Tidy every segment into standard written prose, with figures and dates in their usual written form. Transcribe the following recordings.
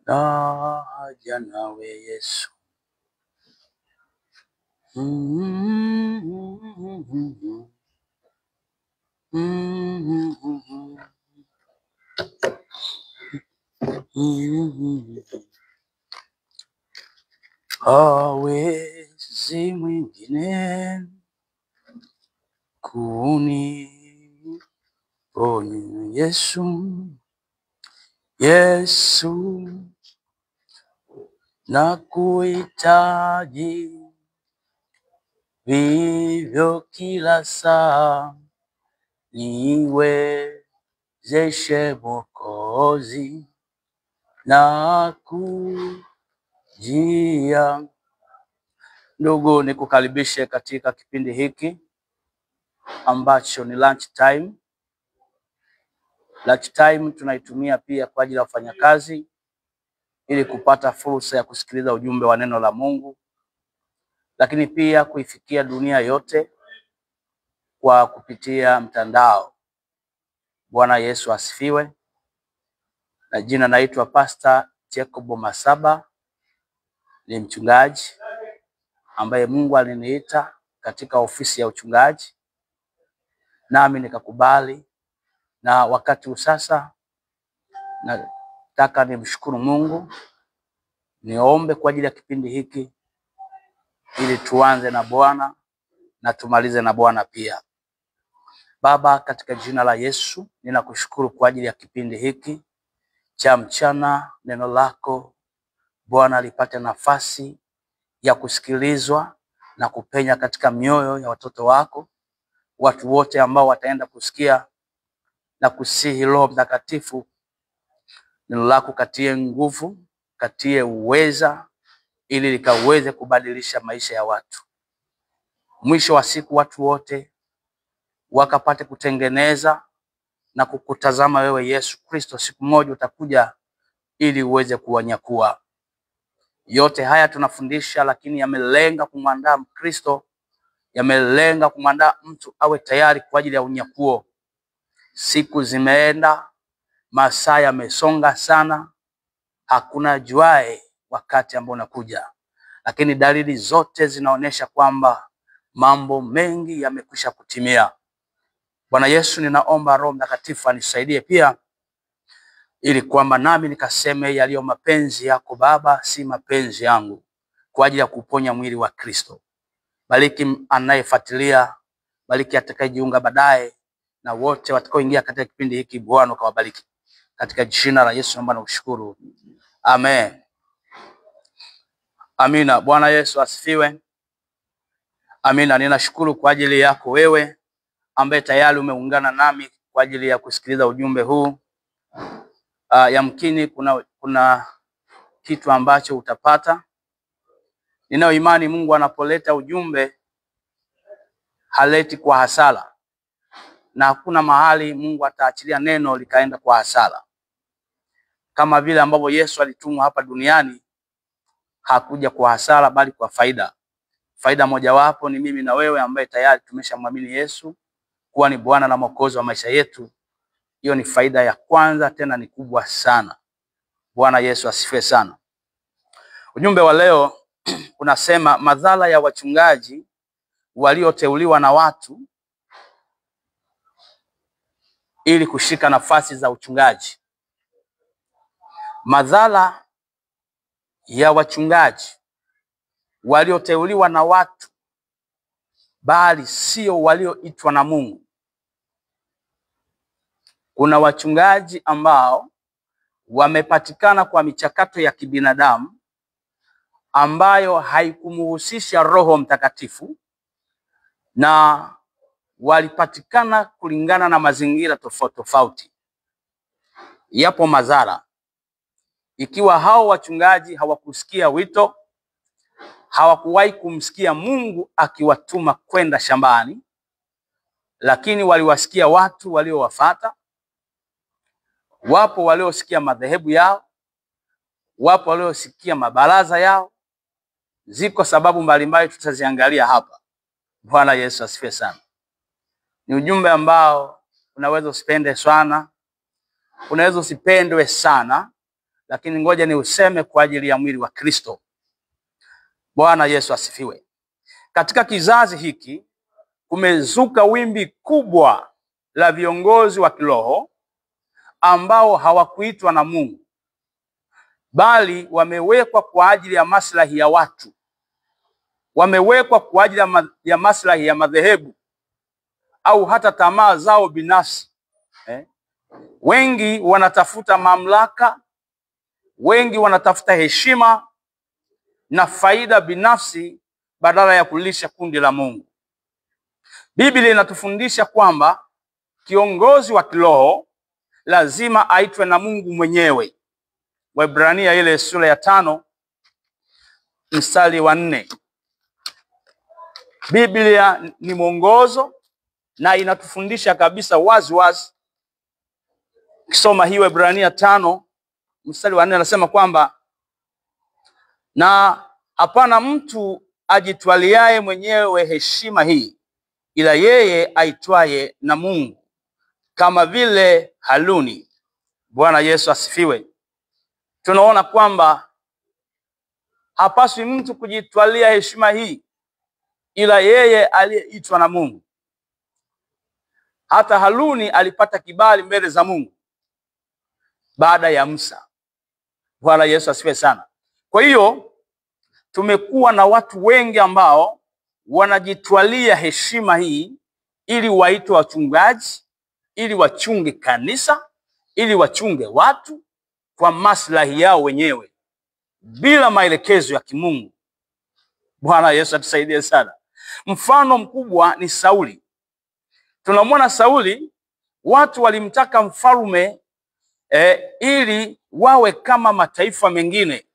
Naja nawe Yesu. Hawezi mwingine kuniponya Yesu, Yesu nakuhitaji vivyo kila saa, niwezeshe Mwokozi nakujia. Ndugu, nikukaribishe katika kipindi hiki ambacho ni lunch time. Lunch time tunaitumia pia kwa ajili ya wafanyakazi ili kupata fursa ya kusikiliza ujumbe wa neno la Mungu, lakini pia kuifikia dunia yote kwa kupitia mtandao. Bwana Yesu asifiwe. Na jina naitwa Pastor Jacob Masaba, ni mchungaji ambaye Mungu aliniita katika ofisi ya uchungaji, nami nikakubali. Na wakati sasa nataka nimshukuru Mungu, niombe kwa ajili ya kipindi hiki ili tuanze na Bwana na tumalize na Bwana pia. Baba, katika jina la Yesu ninakushukuru kwa ajili ya kipindi hiki cha mchana. Neno lako Bwana lipate nafasi ya kusikilizwa na kupenya katika mioyo ya watoto wako, watu wote ambao wataenda kusikia na kusihi. Roho Mtakatifu, neno lako katie nguvu, katie uweza, ili likaweze kubadilisha maisha ya watu. Mwisho wa siku watu wote wakapate kutengeneza na kukutazama wewe Yesu Kristo. Siku moja utakuja ili uweze kuwanyakua. Yote haya tunafundisha, lakini yamelenga kumwandaa Mkristo, yamelenga kumwandaa mtu awe tayari kwa ajili ya unyakuo. Siku zimeenda, masaa yamesonga sana, hakuna juae wakati ambao unakuja, lakini dalili zote zinaonyesha kwamba mambo mengi yamekwisha kutimia. Bwana Yesu, ninaomba Roho Mtakatifu anisaidie pia, ili kwamba nami nikaseme yaliyo mapenzi yako Baba, si mapenzi yangu, kwa ajili ya kuponya mwili wa Kristo. Bariki anayefuatilia, bariki atakayejiunga baadaye, na wote watakaoingia katika kipindi hiki Bwana ukawabariki. Katika jina la Yesu naomba na kushukuru. Amen. Amina. Bwana Yesu asifiwe. Amina. Ninashukuru kwa ajili yako wewe ambaye tayari umeungana nami kwa ajili ya kusikiliza ujumbe huu. Yamkini kuna kitu ambacho utapata. Ninayo imani Mungu anapoleta ujumbe haleti kwa hasara, na hakuna mahali Mungu ataachilia neno likaenda kwa hasara. Kama vile ambavyo Yesu alitumwa hapa duniani, hakuja kwa hasara bali kwa faida. Faida mojawapo ni mimi na wewe ambaye tayari tumeshamwamini Yesu kuwa ni Bwana na Mwokozi wa maisha yetu. Hiyo ni faida ya kwanza, tena ni kubwa sana. Bwana Yesu asifiwe sana. Ujumbe wa leo unasema madhara ya wachungaji walioteuliwa na watu ili kushika nafasi za uchungaji. Madhara ya wachungaji walioteuliwa na watu bali sio walioitwa na Mungu. Kuna wachungaji ambao wamepatikana kwa michakato ya kibinadamu ambayo haikumuhusisha Roho Mtakatifu, na walipatikana kulingana na mazingira tofauti tofauti. Yapo madhara ikiwa hao wachungaji hawakusikia wito, hawakuwahi kumsikia Mungu akiwatuma kwenda shambani, lakini waliwasikia watu waliowafuata. Wapo waliosikia madhehebu yao, wapo waliosikia mabaraza yao. Ziko sababu mbalimbali tutaziangalia hapa. Bwana Yesu asifiwe sana. Ni ujumbe ambao unaweza usipende sana, unaweza usipendwe sana, lakini ngoja ni useme kwa ajili ya mwili wa Kristo. Bwana Yesu asifiwe. Katika kizazi hiki kumezuka wimbi kubwa la viongozi wa kiroho ambao hawakuitwa na Mungu, bali wamewekwa kwa ajili ya maslahi ya watu, wamewekwa kwa ajili ya maslahi ya madhehebu au hata tamaa zao binafsi. Wengi wanatafuta mamlaka, wengi wanatafuta heshima na faida binafsi badala ya kulisha kundi la Mungu. Biblia inatufundisha kwamba kiongozi wa kiroho lazima aitwe na Mungu mwenyewe. Waebrania ile sura ya 5 mstari wa 4. Biblia ni mwongozo na inatufundisha kabisa wazi wazi. Kisoma hii Waebrania 5 mstari wa 4 anasema kwamba na hapana mtu ajitwaliaye mwenyewe heshima hii, ila yeye aitwaye na Mungu, kama vile Haruni. Bwana Yesu asifiwe. Tunaona kwamba hapaswi mtu kujitwalia heshima hii, ila yeye aliyeitwa na Mungu. Hata Haruni alipata kibali mbele za Mungu baada ya Musa. Bwana Yesu asifiwe sana. Kwa hiyo tumekuwa na watu wengi ambao wanajitwalia heshima hii ili waitwe wachungaji, ili wachunge kanisa, ili wachunge watu kwa maslahi yao wenyewe bila maelekezo ya kimungu. Bwana Yesu atusaidie sana. Mfano mkubwa ni Sauli. Tunamwona Sauli, watu walimtaka mfalme ili wawe kama mataifa mengine.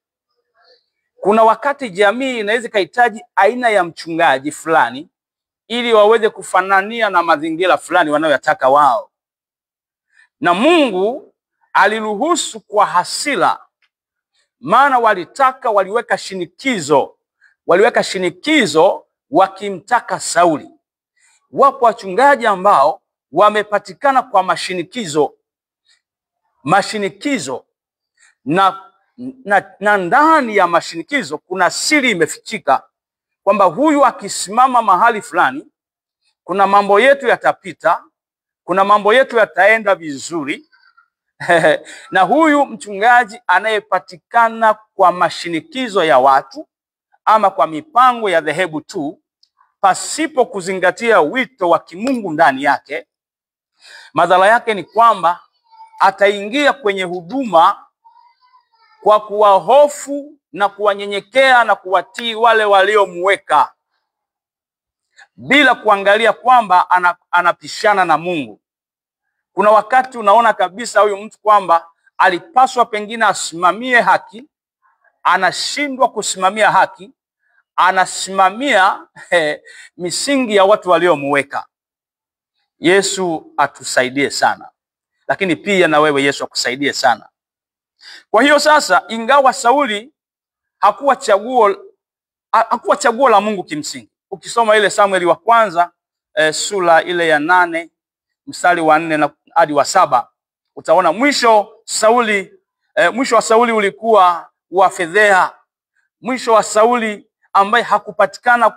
Kuna wakati jamii inaweza kuhitaji aina ya mchungaji fulani ili waweze kufanania na mazingira fulani wanayotaka wao. Na Mungu aliruhusu kwa hasira, maana waliweka shinikizo wakimtaka Sauli. Wapo wachungaji ambao wamepatikana kwa mashinikizo na ndani ya mashinikizo kuna siri imefichika kwamba huyu akisimama mahali fulani kuna mambo yetu yatapita, kuna mambo yetu yataenda vizuri. Na huyu mchungaji anayepatikana kwa mashinikizo ya watu ama kwa mipango ya dhehebu tu, pasipo kuzingatia wito wa kimungu ndani yake, madhara yake ni kwamba ataingia kwenye huduma kwa kuwahofu na kuwanyenyekea na kuwatii wale waliomweka, bila kuangalia kwamba anapishana na Mungu. Kuna wakati unaona kabisa huyu mtu kwamba alipaswa pengine asimamie haki, anashindwa kusimamia haki, anasimamia misingi ya watu waliomweka. Yesu atusaidie sana, lakini pia na wewe Yesu akusaidie sana. Kwa hiyo sasa, ingawa Sauli hakuwa chaguo la Mungu kimsingi. Ukisoma ile Samueli wa kwanza sura ile ya 8 mstari wa 4 hadi wa 7, utaona mwisho wa Sauli ulikuwa wa fedheha. Mwisho wa Sauli ambaye hakupatikana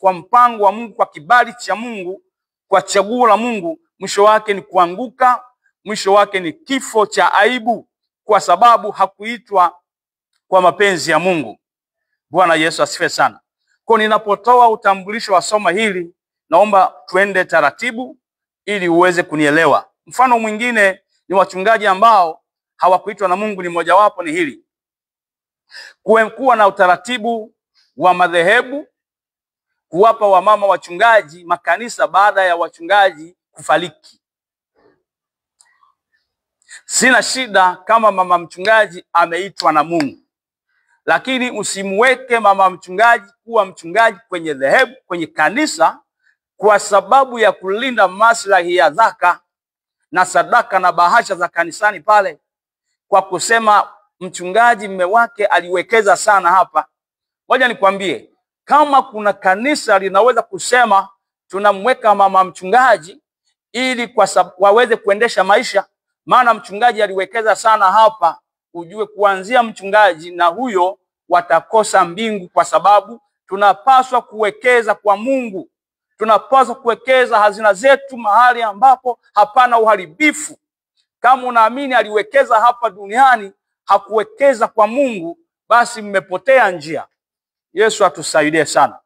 kwa mpango wa Mungu, kwa kibali cha Mungu, kwa chaguo la Mungu, mwisho wake ni kuanguka, mwisho wake ni kifo cha aibu, kwa sababu hakuitwa kwa mapenzi ya Mungu. Bwana Yesu asifiwe sana. Kwa ninapotoa utambulisho wa somo hili, naomba tuende taratibu ili uweze kunielewa. Mfano mwingine ni wachungaji ambao hawakuitwa na Mungu, ni mojawapo ni hili: kuwa na utaratibu wa madhehebu, kuwapa wamama wachungaji makanisa baada ya wachungaji kufariki. Sina shida kama mama mchungaji ameitwa na Mungu, lakini usimweke mama mchungaji kuwa mchungaji kwenye dhehebu, kwenye kanisa, kwa sababu ya kulinda maslahi ya zaka na sadaka na bahasha za kanisani pale, kwa kusema mchungaji mume wake aliwekeza sana hapa. Ngoja nikwambie, kama kuna kanisa linaweza kusema tunamweka mama mchungaji ili waweze kuendesha maisha. Maana mchungaji aliwekeza sana hapa, ujue kuanzia mchungaji na huyo watakosa mbingu, kwa sababu tunapaswa kuwekeza kwa Mungu. Tunapaswa kuwekeza hazina zetu mahali ambapo hapana uharibifu. Kama unaamini aliwekeza hapa duniani, hakuwekeza kwa Mungu, basi mmepotea njia. Yesu atusaidie sana.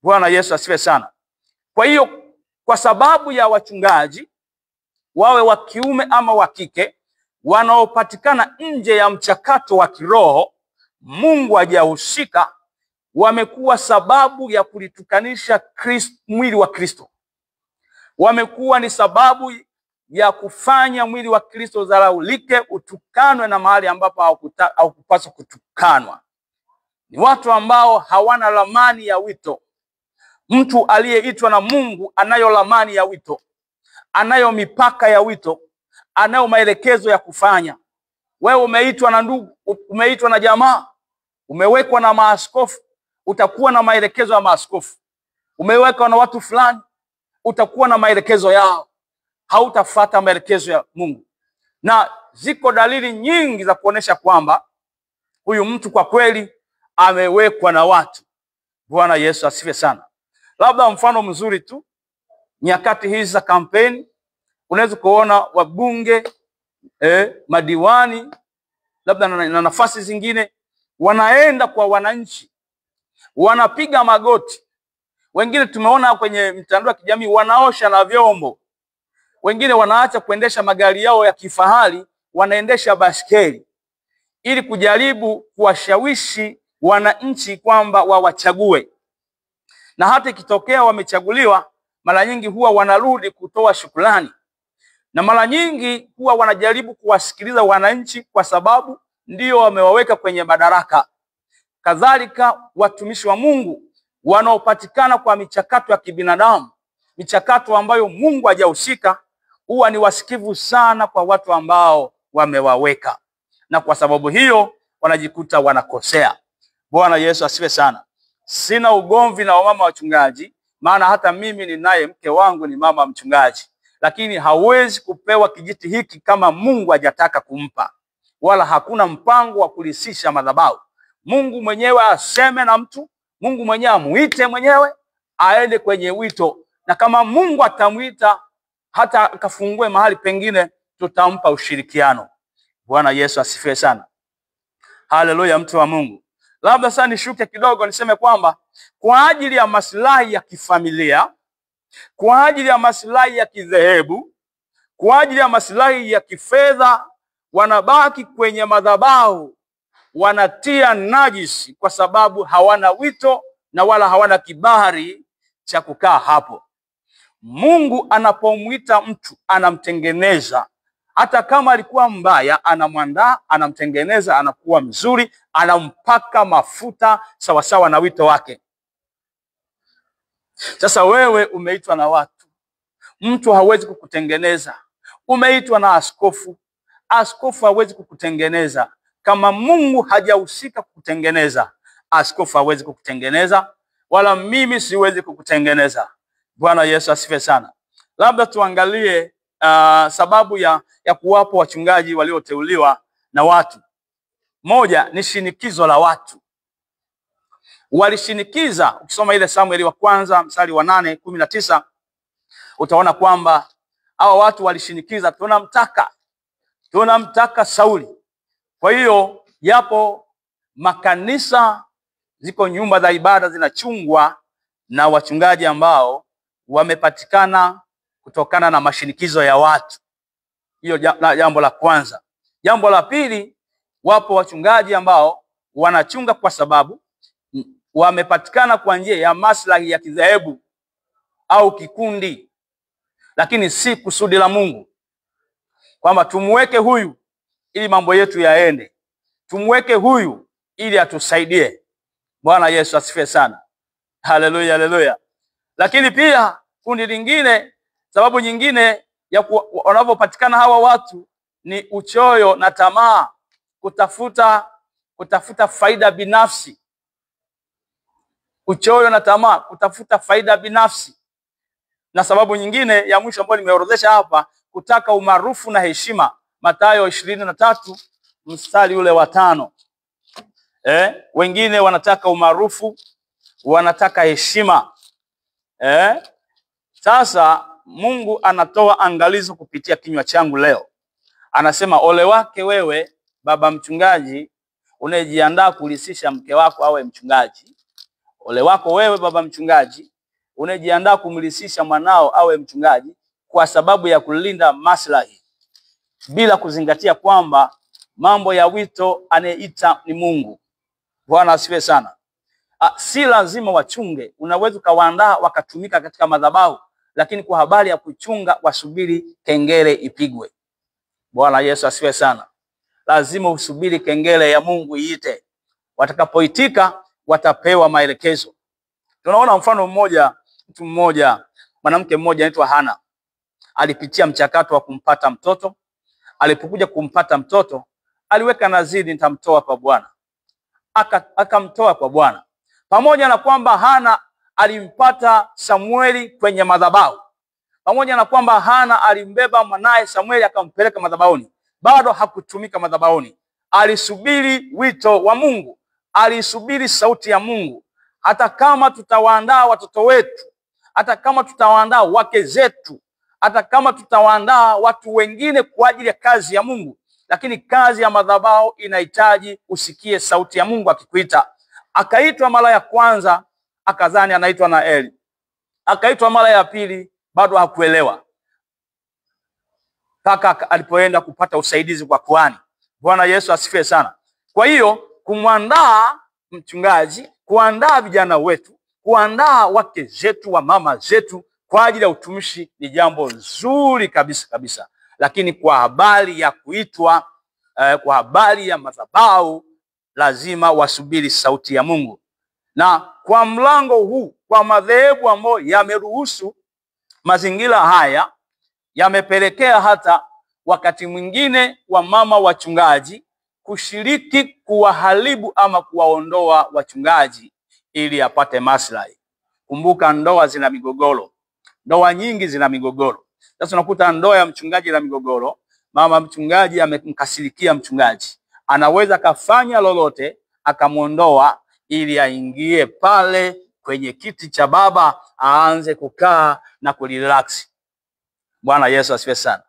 Bwana Yesu asifiwe sana. Kwa hiyo, kwa sababu ya wachungaji wawe wa kiume ama wa kike wanaopatikana nje ya mchakato wa kiroho, Mungu hajahusika, wamekuwa sababu ya kulitukanisha mwili wa Kristo. Wamekuwa ni sababu ya kufanya mwili wa Kristo dharaulike, utukanwe na mahali ambapo haukupaswa kutukanwa. Ni watu ambao hawana lamani ya wito. Mtu aliyeitwa na Mungu anayo lamani ya wito, anayo mipaka ya wito, anayo maelekezo ya kufanya. Wewe umeitwa na ndugu, umeitwa na jamaa, umewekwa na maaskofu, utakuwa na maelekezo ya maaskofu. Umewekwa na watu fulani, utakuwa na maelekezo yao, hautafuata maelekezo ya Mungu. Na ziko dalili nyingi za kuonesha kwamba huyu mtu kwa kweli amewekwa na watu. Bwana Yesu asifiwe sana. Labda mfano mzuri tu, nyakati hizi za kampeni, unaweza kuona wabunge, madiwani, labda na nafasi zingine, wanaenda kwa wananchi, wanapiga magoti. Wengine tumeona kwenye mitandao ya kijamii wanaosha na vyombo. Wengine wanaacha kuendesha magari yao ya kifahari, wanaendesha baskeli ili kujaribu kuwashawishi wananchi kwamba wawachague. Na hata ikitokea wamechaguliwa, mara nyingi huwa wanarudi kutoa shukrani. Na mara nyingi huwa wanajaribu kuwasikiliza wananchi, kwa sababu ndio wamewaweka kwenye madaraka. Kadhalika watumishi wa Mungu wanaopatikana kwa michakato ya kibinadamu, michakato ambayo Mungu hajahusika, huwa ni wasikivu sana kwa watu ambao wamewaweka. Na kwa sababu hiyo wanajikuta wanakosea. Bwana Yesu asifiwe sana. Sina ugomvi na wamama wachungaji, maana hata mimi ninaye mke wangu ni mama mchungaji. Lakini hawezi kupewa kijiti hiki kama Mungu hajataka kumpa. Wala hakuna mpango wa kulisisha madhabahu. Mungu mwenyewe aseme na mtu, Mungu mwenyewe amuite mwenyewe, aende kwenye wito. Na kama Mungu atamuita hata akafungue mahali pengine, tutampa ushirikiano. Bwana Yesu asifiwe sana. Haleluya, mtu wa Mungu. Labda sasa nishuke kidogo niseme kwamba kwa ajili ya maslahi ya kifamilia, kwa ajili ya maslahi ya kidhehebu, kwa ajili ya maslahi ya kifedha, wanabaki kwenye madhabahu, wanatia najisi, kwa sababu hawana wito na wala hawana kibali cha kukaa hapo. Mungu anapomwita mtu anamtengeneza. Hata kama alikuwa mbaya, anamwandaa, anamtengeneza, anakuwa mzuri, anampaka mafuta sawasawa na wito wake. Sasa wewe umeitwa na watu, mtu hawezi kukutengeneza. Umeitwa na askofu, askofu hawezi kukutengeneza. Kama Mungu hajahusika kukutengeneza, askofu hawezi kukutengeneza, wala mimi siwezi kukutengeneza. Bwana Yesu asifiwe sana. Labda tuangalie sababu ya kuwapo wachungaji walioteuliwa na watu. Moja ni shinikizo la watu. Walishinikiza. Ukisoma ile Samueli wa kwanza mstari wa 8-19, utaona kwamba hawa watu walishinikiza, tunamtaka Sauli. Kwa hiyo yapo makanisa, ziko nyumba za ibada zinachungwa na wachungaji ambao wamepatikana kutokana na mashinikizo ya watu. Hiyo jambo la kwanza. Jambo la pili, wapo wachungaji ambao wanachunga kwa sababu wamepatikana kwa njia ya maslahi ya kidhehebu au kikundi, lakini si kusudi la Mungu, kwamba tumweke huyu ili mambo yetu yaende, tumweke huyu ili atusaidie. Bwana Yesu asifiwe sana. Haleluya, haleluya. Lakini pia kundi lingine, sababu nyingine ya wanavyopatikana hawa watu ni uchoyo na tamaa, kutafuta faida binafsi. Uchoyo na tamaa, kutafuta faida binafsi. Na sababu nyingine ya mwisho ambayo nimeorodhesha hapa, kutaka umaarufu na heshima. Mathayo 23 mstari ule wa 5. Wengine wanataka umaarufu, wanataka heshima. Sasa Mungu anatoa angalizo kupitia kinywa changu leo. Anasema, ole wake wewe baba mchungaji unayejiandaa kulisisha mke wako awe mchungaji. Ole wako wewe baba mchungaji unayejiandaa kumlisisha mwanao awe mchungaji kwa sababu ya kulinda maslahi, bila kuzingatia kwamba mambo ya wito anayeita ni Mungu. Bwana asifiwe sana. Si lazima wachunge. Unaweza ukawaandaa wakatumika katika madhabahu, lakini kwa habari ya kuchunga wasubiri kengele ipigwe. Bwana Yesu asifiwe sana. Lazima usubiri kengele ya Mungu iite. Watakapoitika watapewa maelekezo. Tunaona mfano mmoja, mtu mmoja, mwanamke mmoja anaitwa Hana. Alipitia mchakato wa kumpata mtoto. Alipokuja kumpata mtoto, aliweka nadhiri, nitamtoa kwa Bwana. Akamtoa kwa Bwana. Pamoja na kwamba Hana alimpata Samueli kwenye madhabahu, pamoja na kwamba Hana alimbeba mwanae Samueli akampeleka madhabahuni, bado hakutumika madhabahuni. Alisubiri wito wa Mungu, alisubiri sauti ya Mungu. Hata kama tutawaandaa watoto wetu, hata kama tutawaandaa wake zetu, hata kama tutawaandaa watu wengine kwa ajili ya kazi ya Mungu, lakini kazi ya madhabahu inahitaji usikie sauti ya Mungu akikuita. Akaitwa mara ya kwanza, akadhani anaitwa na Eli. Akaitwa mara ya pili, bado hakuelewa, mpaka alipoenda kupata usaidizi kwa kuhani. Bwana Yesu asifiwe sana. Kwa hiyo kumwandaa mchungaji, kuandaa vijana wetu, kuandaa wake zetu, wa mama zetu kwa ajili ya utumishi ni jambo zuri kabisa kabisa. Lakini kwa habari ya kuitwa, kwa habari ya madhabahu, lazima wasubiri sauti ya Mungu. Na kwa mlango huu, kwa madhehebu ambayo yameruhusu mazingira haya, yamepelekea hata wakati mwingine wa mama wachungaji kushiriki kuwaharibu ama kuwaondoa wachungaji ili apate maslahi. Kumbuka, ndoa zina migogoro. Ndoa nyingi zina migogoro. Sasa unakuta ndoa ya mchungaji na migogoro. Mama mchungaji amemkasirikia mchungaji, anaweza kafanya lolote akamuondoa ili aingie pale kwenye kiti cha baba, aanze kukaa na kurelax. Bwana Yesu asifiwe sana.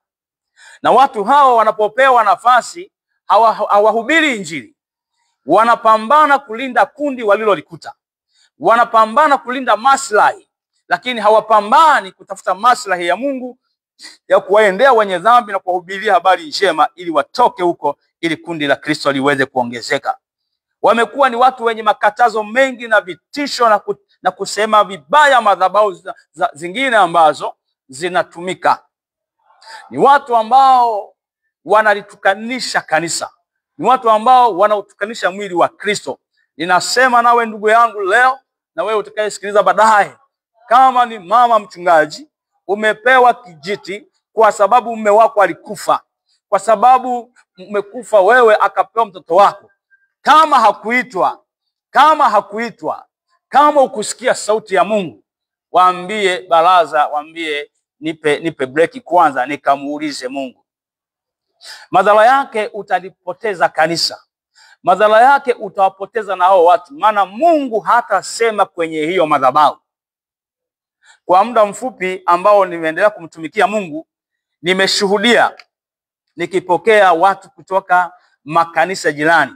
Na watu hao wanapopewa nafasi hawahubiri Injili. Wanapambana kulinda kundi walilolikuta. Wanapambana kulinda maslahi, lakini hawapambani kutafuta maslahi ya Mungu ya kuwaendea wenye dhambi na kuwahubiria habari njema ili watoke huko, ili kundi la Kristo liweze kuongezeka. Wamekuwa ni watu wenye makatazo mengi na vitisho na kusema vibaya madhabahu zingine ambazo zinatumika. Ni watu ambao wanalitukanisha kanisa. Ni watu ambao wanautukanisha mwili wa Kristo. Ninasema nawe ndugu yangu leo, na wewe utakayesikiliza baadaye, kama ni mama mchungaji, umepewa kijiti kwa sababu mume wako alikufa, kwa sababu umekufa wewe akapewa mtoto wako. Kama hakuitwa, kama ukusikia sauti ya Mungu, waambie baraza, waambie nipe break kwanza nikamuulize Mungu. Madhara yake utalipoteza kanisa. Madhara yake utawapoteza na hao watu, maana Mungu hatasema kwenye hiyo madhabahu. Kwa muda mfupi ambao nimeendelea kumtumikia Mungu, nimeshuhudia nikipokea watu kutoka makanisa jirani.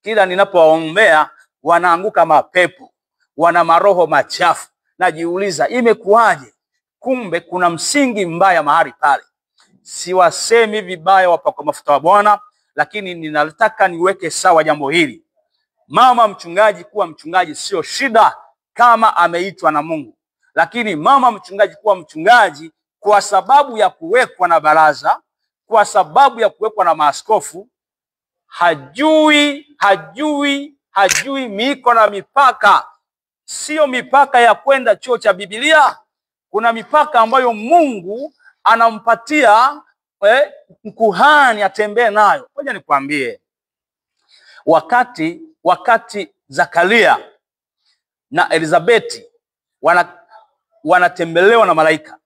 Kila ninapowaombea wanaanguka mapepo, wana maroho machafu. Najiuliza imekuwaje? Kumbe kuna msingi mbaya mahali pale. Siwasemi vibaya wapakwa mafuta wa Bwana, lakini ninataka niweke sawa jambo hili. Mama mchungaji kuwa mchungaji sio shida kama ameitwa na Mungu. Lakini mama mchungaji kuwa mchungaji kwa sababu ya kuwekwa na baraza, kwa sababu ya kuwekwa na maaskofu, hajui miiko na mipaka. Sio mipaka ya kwenda chuo cha Biblia. Kuna mipaka ambayo Mungu anampatia mkuhani atembee nayo. Ngoja nikwambie, wakati Zakaria na Elizabeti wanatembelewa na malaika.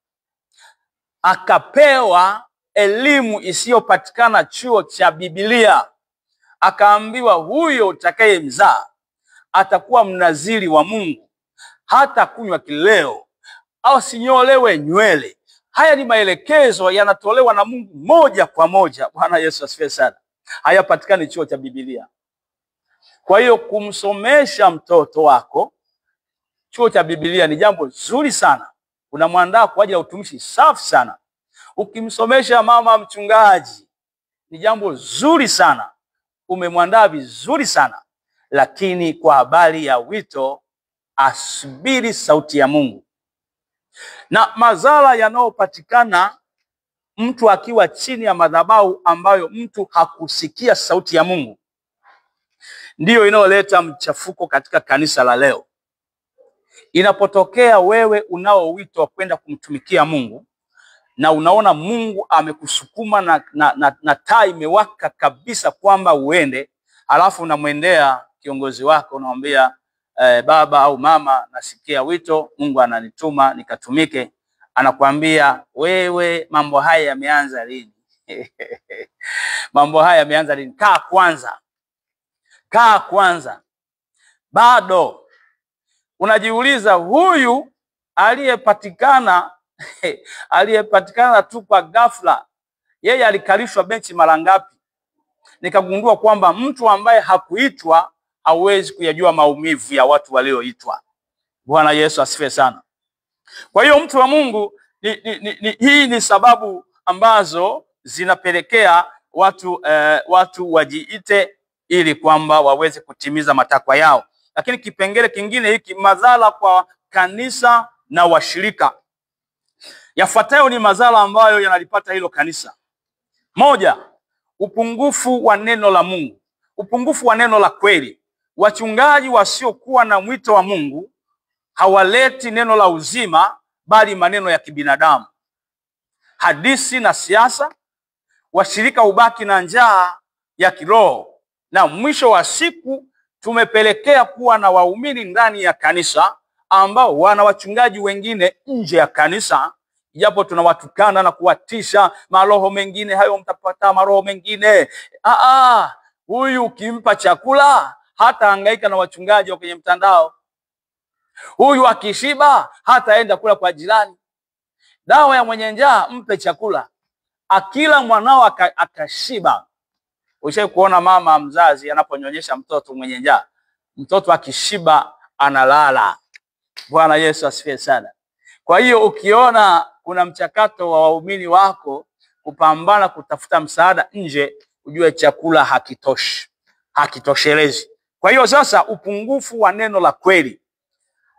Akapewa elimu isiyopatikana chuo cha Biblia. Akaambiwa huyo utakayemzaa atakuwa mnaziri wa Mungu, hata kunywa kileo au sinyolewe nywele. Haya ni maelekezo yanatolewa na Mungu moja kwa moja. Bwana Yesu asifiwe sana. Hayapatikani chuo cha Biblia. Kwa hiyo kumsomesha mtoto wako chuo cha Biblia ni jambo zuri sana. Unamwandaa kwa ajili ya utumishi safi sana. Ukimsomesha mama mchungaji ni jambo zuri sana. Umemwandaa vizuri sana. Lakini kwa habari ya wito, asubiri sauti ya Mungu. Na madhara yanayopatikana mtu akiwa chini ya madhabahu ambayo mtu hakusikia sauti ya Mungu, ndiyo inayoleta mchafuko katika kanisa la leo. Inapotokea wewe unao wito wa kwenda kumtumikia Mungu na unaona Mungu amekusukuma na taa imewaka kabisa kwamba uende, alafu unamwendea kiongozi wako unamwambia, baba au mama, nasikia wito, Mungu ananituma nikatumike. Anakuambia, wewe mambo haya yameanza lini? Mambo haya yameanza lini? Kaa kwanza. Bado unajiuliza, huyu aliyepatikana tu kwa ghafla, yeye alikalishwa benchi mara ngapi? Nikagundua kwamba mtu ambaye hakuitwa hawezi kuyajua maumivu ya watu walioitwa. Bwana Yesu asifiwe sana. Kwa hiyo mtu wa Mungu, hii ni sababu ambazo zinapelekea watu wajiite ili kwamba waweze kutimiza matakwa yao. Lakini kipengele kingine hiki, madhara kwa kanisa na washirika. Yafuatayo ni madhara ambayo yanalipata hilo kanisa. Moja, upungufu wa neno la Mungu. Upungufu wa neno la kweli. Wachungaji wasiokuwa na mwito wa Mungu hawaleti neno la uzima, bali maneno ya kibinadamu, hadithi na siasa. Washirika hubaki na njaa ya kiroho, na mwisho wa siku tumepelekea kuwa na waumini ndani ya kanisa ambao wana wachungaji wengine nje ya kanisa, japo tunawatukana na kuwatisha, maroho mengine hayo mtapata maroho mengine. Huyu ukimpa chakula hata hangaika na wachungaji wa kwenye mtandao. Huyu akishiba hataenda kula kwa jirani. Dawa ya mwenye njaa, mpe chakula. Akila mwanao akashiba. Ushawahi kuona mama mzazi anaponyonyesha mtoto mwenye njaa? Mtoto akishiba analala. Bwana Yesu asifiwe sana. Kwa hiyo ukiona kuna mchakato wa waumini wako kupambana kutafuta msaada nje, ujue chakula hakitoshi, hakitoshelezi. Kwa hiyo sasa, upungufu wa neno la kweli.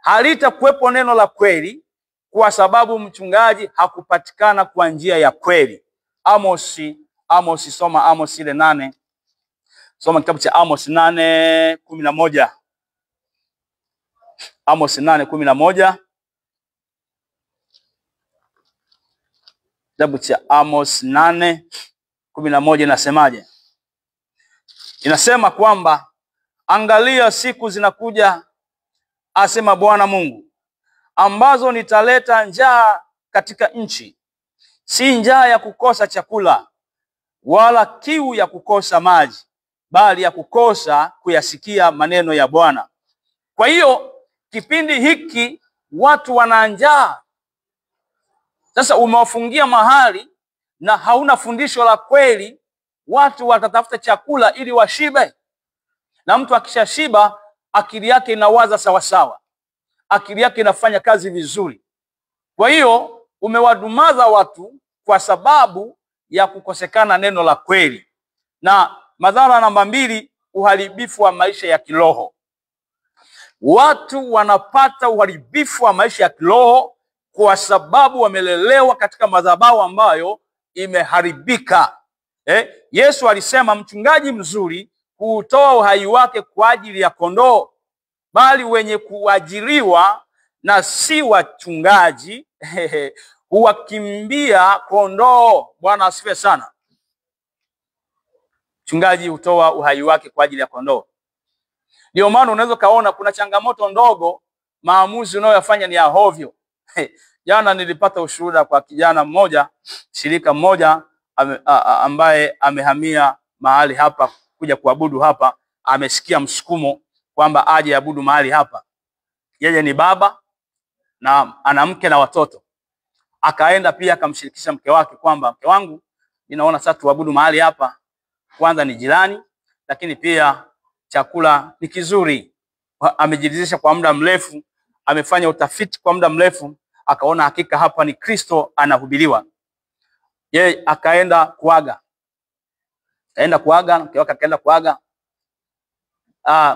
Halitakuwepo neno la kweli kwa sababu mchungaji hakupatikana kwa njia ya kweli. Soma Amos ile 8. Soma kitabu cha Amos 8:11. Amos 8:11. Kitabu cha Amos 8:11 inasemaje? Inasema kwamba, angalia siku zinakuja, asema Bwana Mungu, ambazo nitaleta njaa katika nchi, si njaa ya kukosa chakula, wala kiu ya kukosa maji, bali ya kukosa kuyasikia maneno ya Bwana. Kwa hiyo kipindi hiki watu wana njaa. Sasa umewafungia mahali na hauna fundisho la kweli, watu watatafuta chakula ili washibe. Na mtu akishashiba, akili yake inawaza sawasawa, akili yake inafanya kazi vizuri. Kwa hiyo umewadumaza watu kwa sababu ya kukosekana neno la kweli. Na madhara namba 2, uharibifu wa maisha ya kiroho. Watu wanapata uharibifu wa maisha ya kiroho kwa sababu wamelelewa katika madhabahu ambayo imeharibika. Yesu alisema mchungaji mzuri hutoa uhai wake kwa ajili ya kondoo, bali wenye kuajiriwa na si wachungaji huwakimbia kondoo. Bwana asifiwe sana. Mchungaji hutoa uhai wake kwa ajili ya kondoo. Ndio maana unaweza kaona kuna changamoto ndogo, maamuzi unayoyafanya ni ya hovyo. Jana nilipata ushuhuda kwa kijana mmoja, shirika mmoja ambaye amehamia mahali hapa kuja kuabudu hapa. Amesikia msukumo kwamba aje abudu mahali hapa. Yeye ni baba na ana mke na watoto. Akaenda pia akamshirikisha mke wake kwamba, mke wangu, ninaona sasa tuabudu mahali hapa. Kwanza ni jirani, lakini pia chakula ni kizuri. Amejiridhisha kwa muda mrefu, amefanya utafiti kwa muda mrefu, akaona hakika hapa ni Kristo anahubiriwa. Yeye akaenda kuaga. Mke wake akaenda kuaga.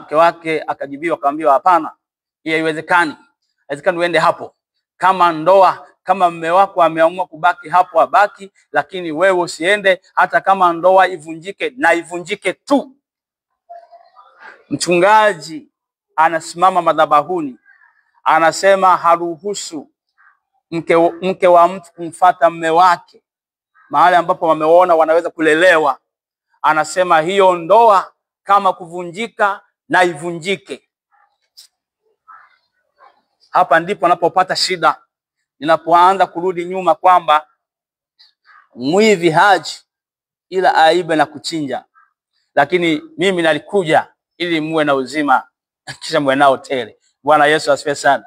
Mke wake akajibiwa, akamwambia hapana, hiyo haiwezekani. Haiwezekani uende hapo. Kama mume wako ameamua kubaki hapo abaki, lakini wewe usiende. Hata kama ndoa ivunjike na ivunjike tu. Mchungaji anasimama madhabahuni, anasema haruhusu mke wa mtu kumfuata mume wake mahali ambapo wameona wanaweza kulelewa. Anasema hiyo ndoa kama kuvunjika na ivunjike. Hapa ndipo anapopata shida. Ninapoanza kurudi nyuma kwamba mwivi haji ila aibe na kuchinja, lakini mimi nalikuja ili muwe na uzima kisha muwe nao tele. Bwana Yesu asifiwe sana.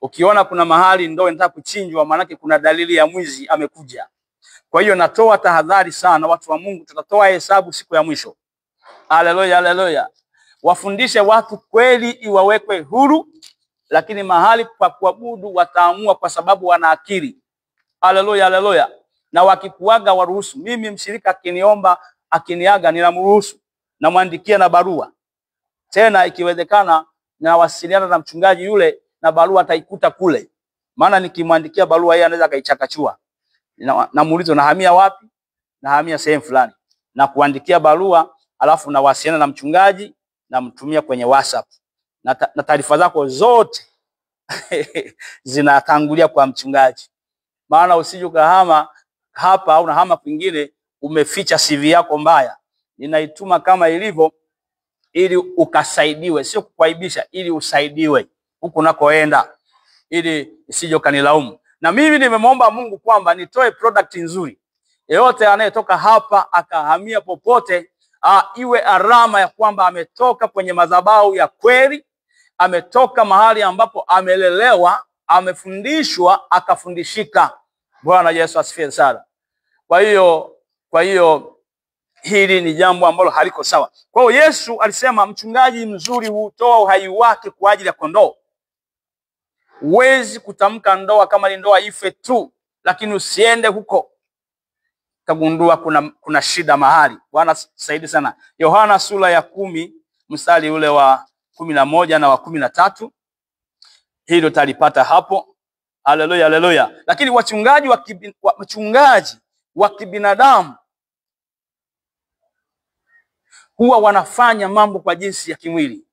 Ukiona kuna mahali ndoa inataka kuchinjwa, maana kuna dalili ya mwizi amekuja. Kwa hiyo natoa tahadhari sana, watu wa Mungu, tutatoa hesabu siku ya mwisho. Haleluya, haleluya. Wafundishe watu kweli iwawekwe huru, lakini mahali pa kuabudu wataamua kwa sababu wana akili. Haleluya, haleluya. Na wakikuaga waruhusu. Mimi mshirika akiniomba, akiniaga, ninamruhusu. Namwandikia na barua. Tena ikiwezekana nawasiliana na mchungaji yule na barua ataikuta kule. Maana nikimwandikia barua yeye anaweza kaichakachua. Namuuliza unahamia wapi? Nahamia sehemu fulani. Na kuandikia barua, alafu nawasiliana na mchungaji, namtumia kwenye WhatsApp. Na taarifa zako zote zinatangulia kwa mchungaji. Maana usije ukahama hapa au unahama kwingine umeficha CV yako mbaya. Ninaituma kama ilivyo ili ukasaidiwe, sio kukuaibisha, ili usaidiwe huko unakoenda, ili usije ukanilaumu. Na mimi nimemwomba Mungu kwamba nitoe product nzuri. Yeyote anayetoka hapa akahamia popote, iwe alama ya kwamba ametoka kwenye madhabahu ya kweli, ametoka mahali ambapo amelelewa, amefundishwa, akafundishika. Bwana Yesu asifiwe sana. Kwa hiyo hili ni jambo ambalo haliko sawa. Kwa hiyo Yesu alisema mchungaji mzuri hutoa uhai wake kwa ajili ya kondoo. Huwezi kutamka ndoa kama ni ndoa ife tu, lakini usiende huko kagundua kuna shida mahali. Bwana saidi sana. Yohana sura ya 10 mstari ule wa 11 na wa 13. Hilo talipata hapo. Haleluya, haleluya. Lakini wachungaji wa kibinadamu huwa wanafanya mambo kwa jinsi ya kimwili,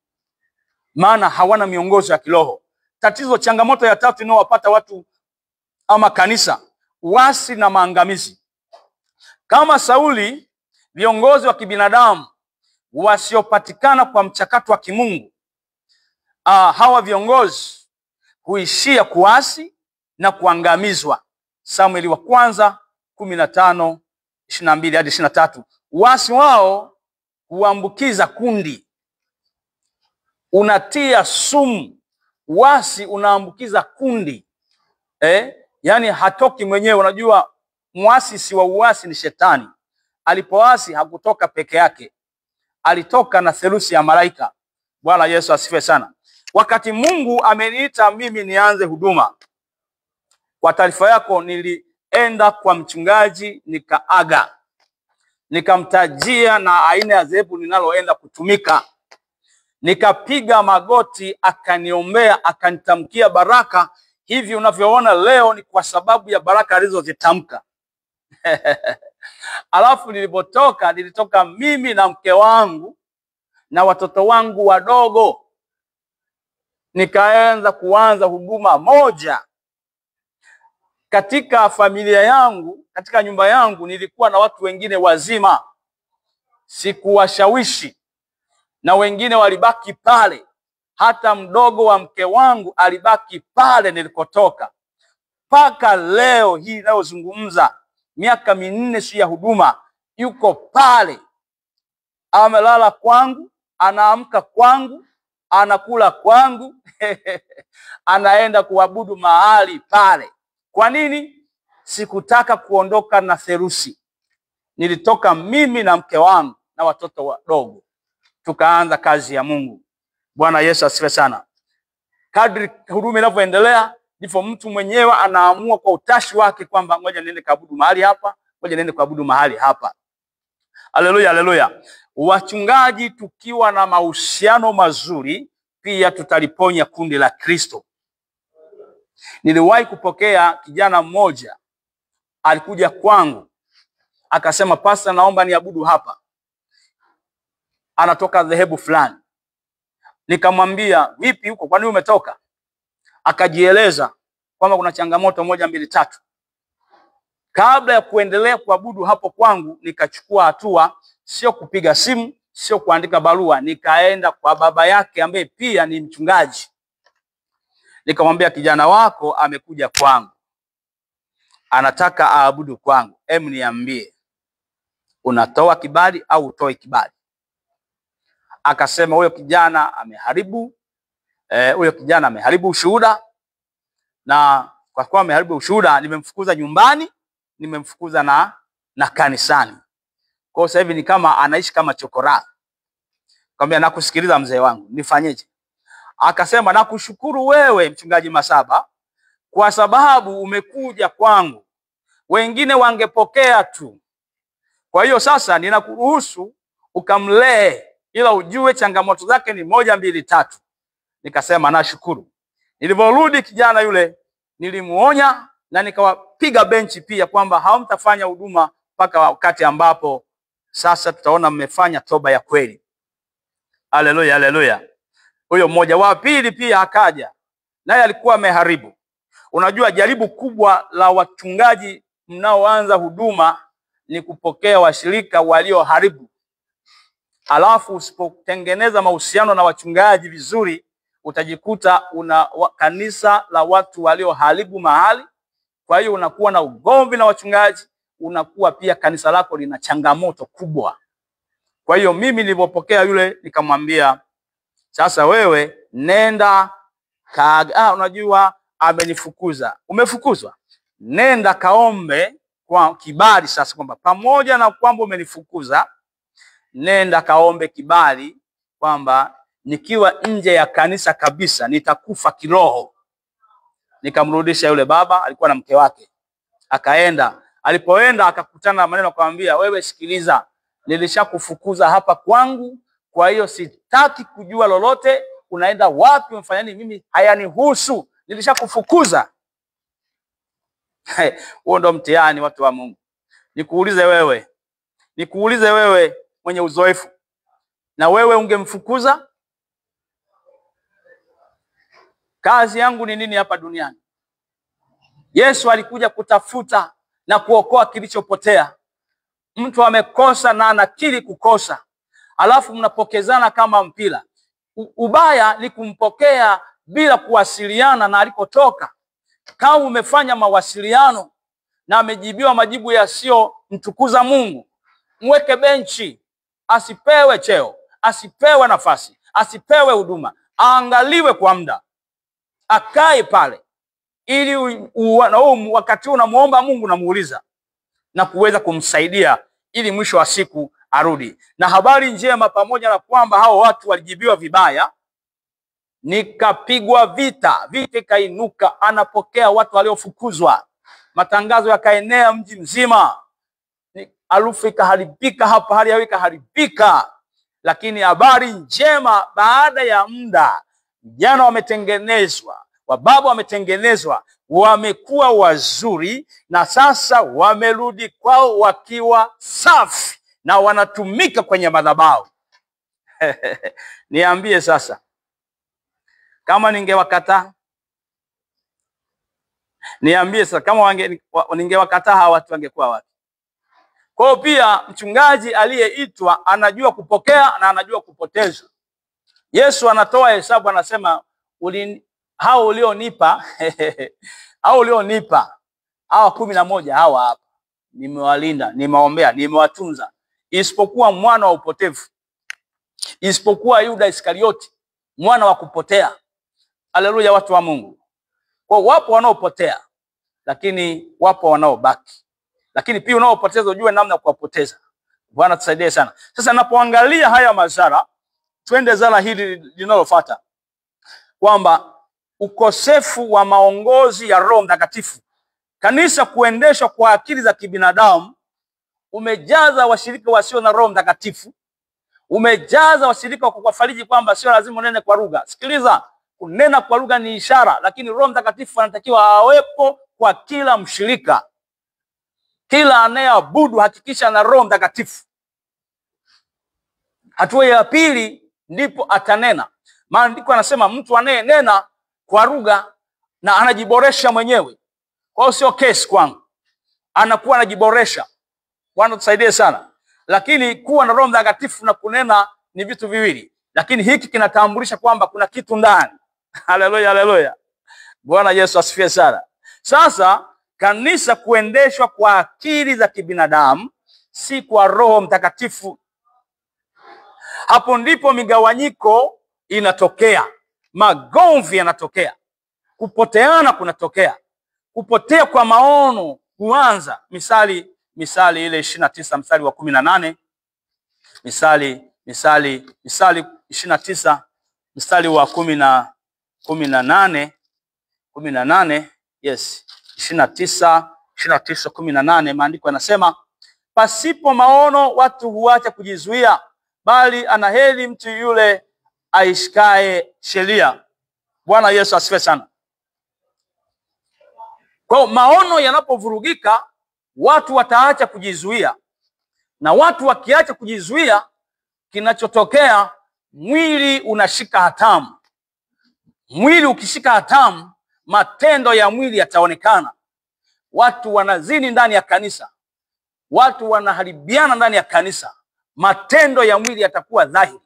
maana hawana miongozo ya kiroho. Changamoto ya tatu inayowapata watu ama kanisa, uasi na maangamizi. Kama Sauli, viongozi wa kibinadamu wasiopatikana kwa mchakato wa kimungu, hawa viongozi huishia kuasi na kuangamizwa. Samueli wa kwanza 15:22 hadi 23. Uasi wao huambukiza kundi. Unatia sumu. Uasi unaambukiza kundi. Yani hatoki mwenyewe. Unajua muasisi wa uasi ni shetani. Alipoasi hakutoka peke yake, alitoka na theluthi ya malaika. Bwana Yesu asifiwe sana. Wakati Mungu ameniita mimi nianze huduma, kwa taarifa yako, nilienda kwa mchungaji nikaaga, nikamtajia na aina ya dhehebu ninaloenda kutumika, nikapiga magoti, akaniombea, akanitamkia baraka. Hivi unavyoona leo ni kwa sababu ya baraka alizozitamka. Alafu nilitoka mimi na mke wangu na watoto wangu wadogo, kuanza huduma moja. Katika familia yangu, katika nyumba yangu, nilikuwa na watu wengine wazima. Sikuwashawishi, na wengine walibaki pale. Hata mdogo wa mke wangu alibaki pale nilikotoka. mpaka leo hii ninayozungumza, miaka 4 si ya huduma, yuko pale. Amelala kwangu, anaamka kwangu, anakula kwangu, anaenda kuabudu mahali pale. Kwa nini? Sikutaka kuondoka na therusi. Nilitoka mimi na mke wangu na watoto wadogo, tukaanza kazi ya Mungu. Bwana Yesu asifiwe sana. Kadri huduma inavyoendelea, ndivyo mtu mwenyewe anaamua kwa utashi wake kwamba ngoja niende kuabudu mahali hapa, ngoja niende kuabudu mahali hapa. Haleluya, haleluya. Wachungaji tukiwa na mahusiano mazuri, pia tutaliponya kundi la Kristo. Niliwahi kupokea kijana mmoja, alikuja kwangu akasema, pastor, naomba niabudu hapa. Anatoka dhehebu fulani. Nikamwambia, vipi huko, kwa nini umetoka? Akajieleza kwamba kuna changamoto 1, 2, 3. Kabla ya kuendelea kuabudu hapo kwangu, nikachukua hatua, sio kupiga simu, sio kuandika barua, nikaenda kwa baba yake ambaye pia ni mchungaji. Nikamwambia, kijana wako amekuja kwangu, anataka aabudu kwangu. Niambie, unatoa kibali au utoi kibali? Akasema huyo kijana ameharibu ushuhuda, na kwa kuwa ameharibu ushuhuda, nimemfukuza nyumbani, nimemfukuza na kanisani. Kwa sasa hivi ni kama anaishi kama chokora. Nikamwambia, nakusikiliza mzee wangu, nifanyeje? Akasema, nakushukuru wewe mchungaji Masaba kwa sababu umekuja kwangu, wengine wangepokea tu. Kwa hiyo sasa ninakuruhusu ukamlee, ila ujue changamoto zake ni 1, 2, 3. Nikasema nashukuru. Niliporudi kijana yule nilimuonya na nikawapiga benchi pia kwamba hamtafanya huduma mpaka wakati ambapo sasa tutaona mmefanya toba ya kweli. Haleluya, haleluya. Huyo mmoja wa pili pia akaja, naye alikuwa ameharibu. Unajua jaribu kubwa la wachungaji mnaoanza huduma ni kupokea washirika walioharibu. Alafu usipotengeneza mahusiano na wachungaji vizuri, utajikuta una kanisa la watu walioharibu mahali. Kwa hiyo unakuwa na ugomvi na wachungaji, unakuwa pia kanisa lako lina changamoto kubwa. Kwa hiyo mimi nilipopokea yule, nikamwambia, sasa wewe nenda unajua amenifukuza. Umefukuzwa? Nenda kaombe kwa kibali sasa, kwamba pamoja na kwamba umenifukuza, nenda kaombe kibali kwamba nikiwa nje ya kanisa kabisa nitakufa kiroho. Nikamrudisha yule baba, alikuwa na mke wake. Akaenda, alipoenda akakutana na maneno, akamwambia, wewe sikiliza, nilishakufukuza hapa kwangu, kwa hiyo sitaki kujua lolote, unaenda wapi, umefanya nini, mimi hayanihusu, nilishakufukuza. Huo ndo mtihani, watu wa Mungu. Nikuulize wewe mwenye uzoefu, na wewe ungemfukuza? Kazi yangu ni nini hapa duniani? Yesu alikuja kutafuta na kuokoa kilichopotea. Mtu amekosa na anakiri kukosa, alafu mnapokezana kama mpira. Ubaya ni kumpokea bila kuwasiliana na alikotoka. Kama umefanya mawasiliano na amejibiwa majibu yasio mtukuza Mungu, mweke benchi. Asipewe cheo, asipewe nafasi, asipewe huduma, aangaliwe kwa muda, akae pale, ili wakati unamuomba Mungu namuuliza na kuweza kumsaidia, ili mwisho wa siku arudi. Na habari njema, pamoja na kwamba hao watu walijibiwa vibaya, nikapigwa vita ikainuka, anapokea watu waliofukuzwa. Matangazo yakaenea mji mzima, harufu ikaharibika hapa, hali yao ikaharibika. Lakini habari njema, baada ya muda vijana wametengenezwa, wababa wametengenezwa, wamekuwa wazuri, na sasa wamerudi kwao wakiwa safi na wanatumika kwenye madhabahu. Niambie sasa, kama ningewakataa? Niambie sasa, kama ningewakataa hawa watu wangekuwa wapi? Kwa hiyo pia mchungaji aliyeitwa anajua kupokea na anajua kupoteza. Yesu anatoa hesabu, anasema hao ulionipa hao ulionipa, hawa 11 hawa hapa, nimewalinda, nimewaombea, nimewatunza, isipokuwa mwana wa upotevu, isipokuwa Yuda Iskarioti, mwana wa kupotea. Haleluya, watu wa Mungu. Kwa wapo wanaopotea, lakini wapo wanaobaki. Lakini pia unaopoteza ujue namna ya kuwapoteza. Bwana tusaidie sana. Sasa napoangalia haya madhara, twende zara hili linalofuata, kwamba ukosefu wa maongozi ya Roho Mtakatifu, kanisa kuendeshwa kwa akili za kibinadamu, umejaza washirika wasio na Roho Mtakatifu, umejaza washirika kwa kufariji kwamba sio lazima unene kwa lugha. Sikiliza, kunena kwa lugha ni ishara, lakini Roho Mtakatifu anatakiwa awepo kwa kila mshirika. Kila anayeabudu hakikisha na Roho Mtakatifu. Hatua ya pili ndipo atanena. Maandiko yanasema mtu anayenena kwa lugha na anajiboresha mwenyewe. Kwa hiyo sio kesi kwangu, anakuwa anajiboresha. Bwana tusaidie sana. Lakini kuwa na Roho Mtakatifu na kunena ni vitu viwili, lakini hiki kinatambulisha kwamba kuna kitu ndani. Haleluya, haleluya. Bwana Yesu asifiwe sana. Sasa kanisa kuendeshwa kwa akili za kibinadamu, si kwa Roho Mtakatifu. Hapo ndipo migawanyiko inatokea, magomvi yanatokea, kupoteana kunatokea, kupotea kwa maono kuanza. Misali ile 29 mstari wa 18, Misali 29 mstari wa 18, yes, 29:18, maandiko yanasema, pasipo maono watu huacha kujizuia, bali anaheri mtu yule aishikae sheria. Bwana Yesu asifiwe sana. Kwa maono yanapovurugika, watu wataacha kujizuia, na watu wakiacha kujizuia, kinachotokea mwili unashika hatamu. Mwili ukishika hatamu, matendo ya mwili yataonekana. Watu wanazini ndani ya kanisa, watu wanaharibiana ndani ya kanisa, matendo ya mwili yatakuwa dhahiri,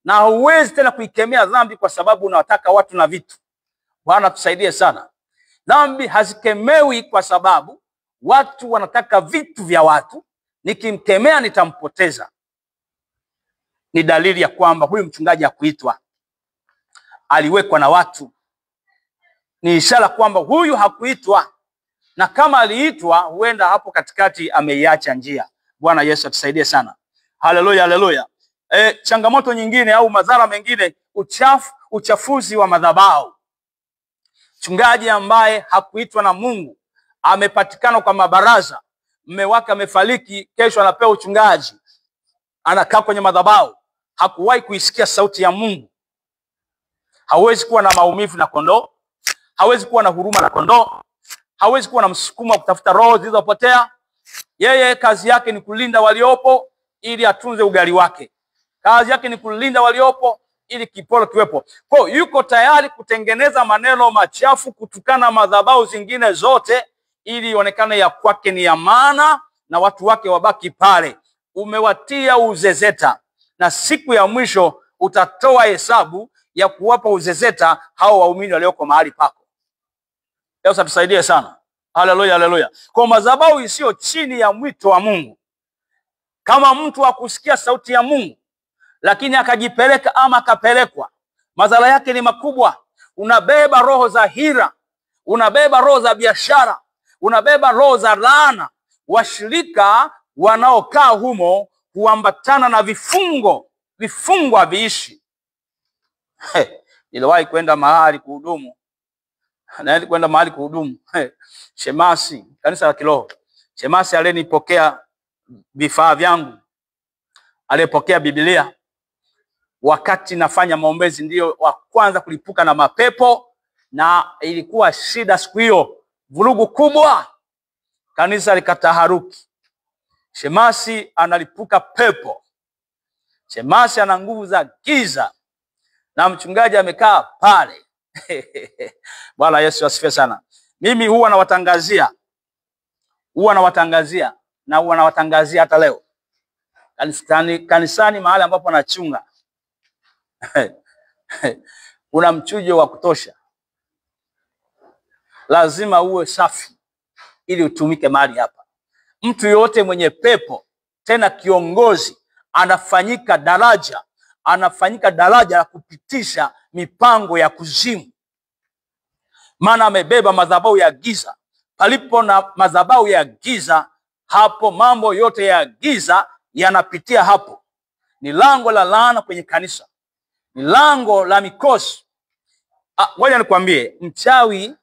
na huwezi tena kuikemea dhambi kwa sababu unawataka watu na vitu. Bwana tusaidie sana. Dhambi hazikemewi kwa sababu watu wanataka vitu vya watu. Nikimkemea nitampoteza. Ni dalili ya kwamba huyu mchungaji hakuitwa, aliwekwa na watu. Ni ishara kwamba huyu hakuitwa, na kama aliitwa, huenda hapo katikati ameiacha njia. Bwana Yesu atusaidie sana. Haleluya, haleluya. Changamoto nyingine au madhara mengine, uchafuzi wa madhabahu. Mchungaji ambaye hakuitwa na Mungu amepatikana kwa mabaraza, mume wake amefariki, kesho anapewa uchungaji, anakaa kwenye madhabahu, hakuwahi kuisikia sauti ya Mungu. Hawezi kuwa na maumivu na kondoo, hawezi kuwa na huruma na kondoo, hawezi kuwa na msukumo wa kutafuta roho zilizopotea. Yeye kazi yake ni kulinda waliopo ili atunze ugali wake. Kazi yake ni kulinda waliopo ili kipolo kiwepo. Kwa hiyo yuko tayari kutengeneza maneno machafu, kutukana madhabahu zingine zote ili ionekane ya kwake ni ya maana na watu wake wabaki pale. Umewatia uzezeta, na siku ya mwisho utatoa hesabu ya kuwapa uzezeta hao waumini walioko mahali pako. Yesu atusaidie sana. Haleluya, haleluya. Kwa madhabahu isiyo chini ya mwito wa Mungu, kama mtu akusikia sauti ya Mungu lakini akajipeleka ama akapelekwa, madhara yake ni makubwa. Unabeba roho za hila, unabeba roho za biashara, unabeba roho za laana. Washirika wanaokaa humo huambatana na vifungo haviishi. Niliwahi kwenda mahali kuhudumu, Shemasi, kanisa la kiroho. Shemasi alenipokea vifaa vyangu, alipokea Biblia. Wakati nafanya maombezi, ndio wa kwanza kulipuka na mapepo, na ilikuwa shida siku hiyo, vurugu kubwa, kanisa likataharuki. Shemasi analipuka pepo, Shemasi ana nguvu za giza, na mchungaji amekaa pale. Bwana Yesu asifiwe sana. Mimi huwa nawatangazia na huwa nawatangazia hata leo kanisani mahali ambapo nachunga kuna mchujo wa kutosha. lazima uwe safi ili utumike mahali hapa. Mtu yote mwenye pepo, tena kiongozi, anafanyika daraja la kupitisha mipango ya kuzimu. Maana amebeba madhabahu ya giza. Palipo na madhabahu ya giza, hapo mambo yote ya giza yanapitia hapo. Ni lango la laana kwenye kanisa, ni lango la mikosi. Ngoja nikwambie, mchawi,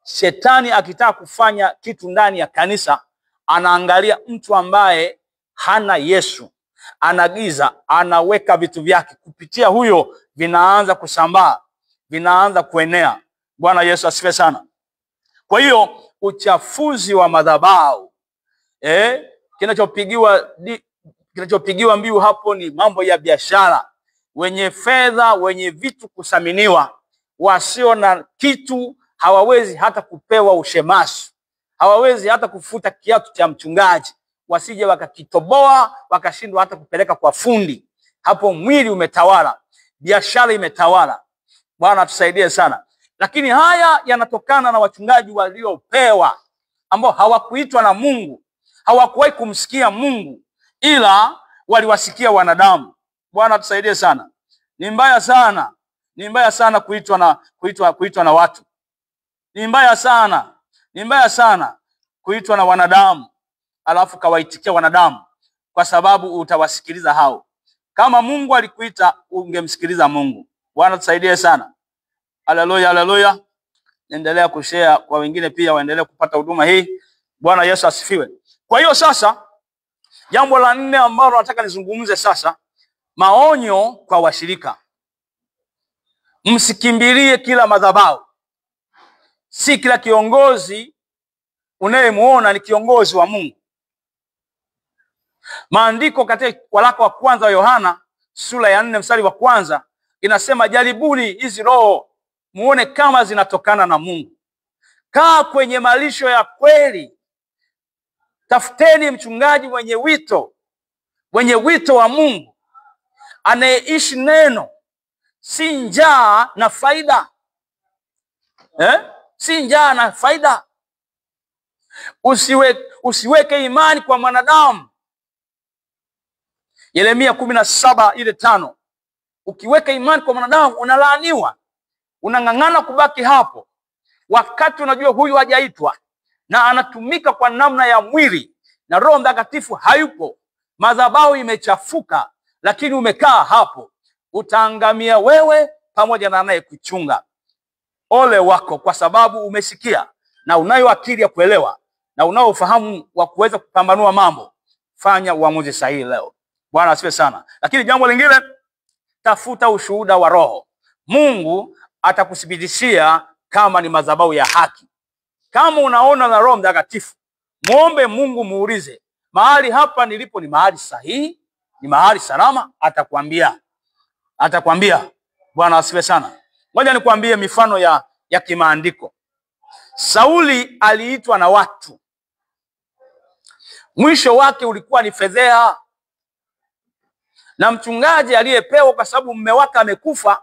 shetani akitaka kufanya kitu ndani ya kanisa, anaangalia mtu ambaye hana Yesu, ana giza, anaweka vitu vyake kupitia huyo, vinaanza kusambaa, vinaanza kuenea. Bwana Yesu asifiwe sana. Kwa hiyo uchafuzi wa madhabahu, kinachopigiwa mbiu hapo ni mambo ya biashara. Wenye fedha, wenye vitu kusaminiwa, wasio na kitu hawawezi hata kupewa ushemasi, hawawezi hata kufuta kiatu cha mchungaji, wasije wakakitoboa wakashindwa hata kupeleka kwa fundi. Hapo mwili umetawala, biashara imetawala. Bwana tusaidie sana. Lakini haya yanatokana na wachungaji waliopewa, ambao hawakuitwa na Mungu, hawakuwahi kumsikia Mungu, ila waliwasikia wanadamu. Bwana tusaidie sana. Ni mbaya sana, ni mbaya sana kuitwa na watu. Ni mbaya sana kuitwa na wanadamu, alafu kawaitikia wanadamu, kwa sababu utawasikiliza hao. Kama Mungu alikuita, ungemsikiliza Mungu. Bwana tusaidie sana. Haleluya, haleluya. Endelea kushare kwa wengine pia waendelee kupata huduma hii. Bwana Yesu asifiwe. Kwa hiyo sasa, jambo la 4 ambalo nataka nizungumze sasa, maonyo kwa washirika. Msikimbilie kila madhabahu. Si kila kiongozi unayemuona ni kiongozi wa Mungu. Maandiko katika waraka wa kwanza wa Yohana sura ya 4 mstari wa 1 inasema, jaribuni hizi roho muone kama zinatokana na Mungu. Kaa kwenye malisho ya kweli. Tafuteni mchungaji mwenye wito wa Mungu, anayeishi neno, si njaa na faida. Si njaa na faida. Usiweke imani kwa mwanadamu. Yeremia 17:5. Ukiweka imani kwa mwanadamu unalaaniwa. Unang'ang'ana kubaki hapo, wakati unajua huyu hajaitwa na anatumika kwa namna ya mwili na Roho Mtakatifu hayupo. Madhabahu imechafuka, lakini umekaa hapo, utaangamia wewe pamoja na anayekuchunga. Ole wako, kwa sababu umesikia na unayo akili ya kuelewa na unao ufahamu wa kuweza kupambanua mambo. Fanya uamuzi sahihi leo. Bwana asifiwe sana. Lakini jambo lingine, tafuta ushuhuda wa Roho. Mungu atakuthibitishia kama ni madhabahu ya haki. Kama unaona na Roho Mtakatifu, muombe Mungu, muulize, mahali hapa nilipo ni mahali sahihi, ni mahali salama? Atakwambia. Bwana asifiwe sana. Ngoja nikwambie mifano ya kimaandiko. Sauli aliitwa na watu, mwisho wake ulikuwa ni fedheha. Na mchungaji aliyepewa, kwa sababu mume wake amekufa,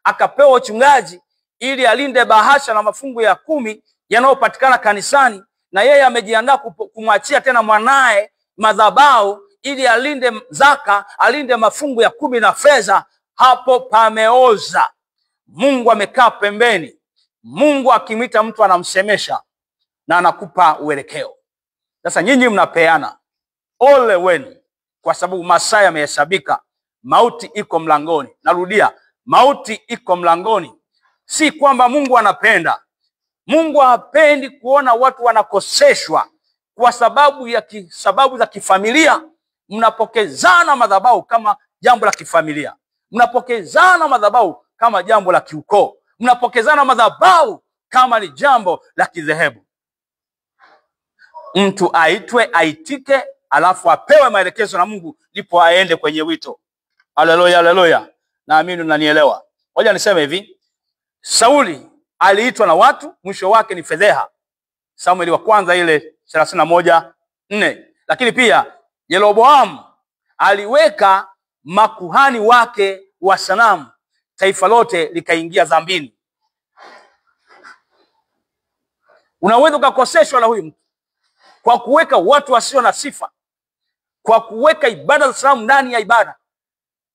akapewa uchungaji ili alinde bahasha na mafungu ya 10 yanayopatikana kanisani, na yeye amejiandaa kumwachia tena mwanae madhabahu ili alinde zaka, alinde mafungu ya 10 na fedha. Hapo pameoza. Mungu amekaa pembeni. Mungu akimwita mtu anamsemesha na anakupa uelekeo. Sasa nyinyi mnapeana. Ole wenu, kwa sababu masaa yamehesabika. Mauti iko mlangoni. Narudia, mauti iko mlangoni. Si kwamba Mungu anapenda. Mungu hapendi kuona watu wanakoseshwa kwa sababu za kifamilia. Mnapokezana madhabahu kama jambo la kifamilia. Mnapokezana madhabahu kama jambo la kiukoo. Mnapokezana madhabahu kama ni jambo la kidhehebu. Mtu aitwe, aitike, alafu apewe maelekezo na Mungu, ndipo aende kwenye wito. Haleluya, haleluya. Naamini unanielewa. Ngoja niseme hivi. Sauli aliitwa na watu, mwisho wake ni fedheha. Samueli wa kwanza ile 31:4. Lakini pia Yeroboamu aliweka makuhani wake wa sanamu, taifa lote likaingia dhambini. Unaweza ukakoseshwa na huyu mtu kwa kuweka watu wasio na sifa, kwa kuweka ibada za sanamu ndani ya ibada,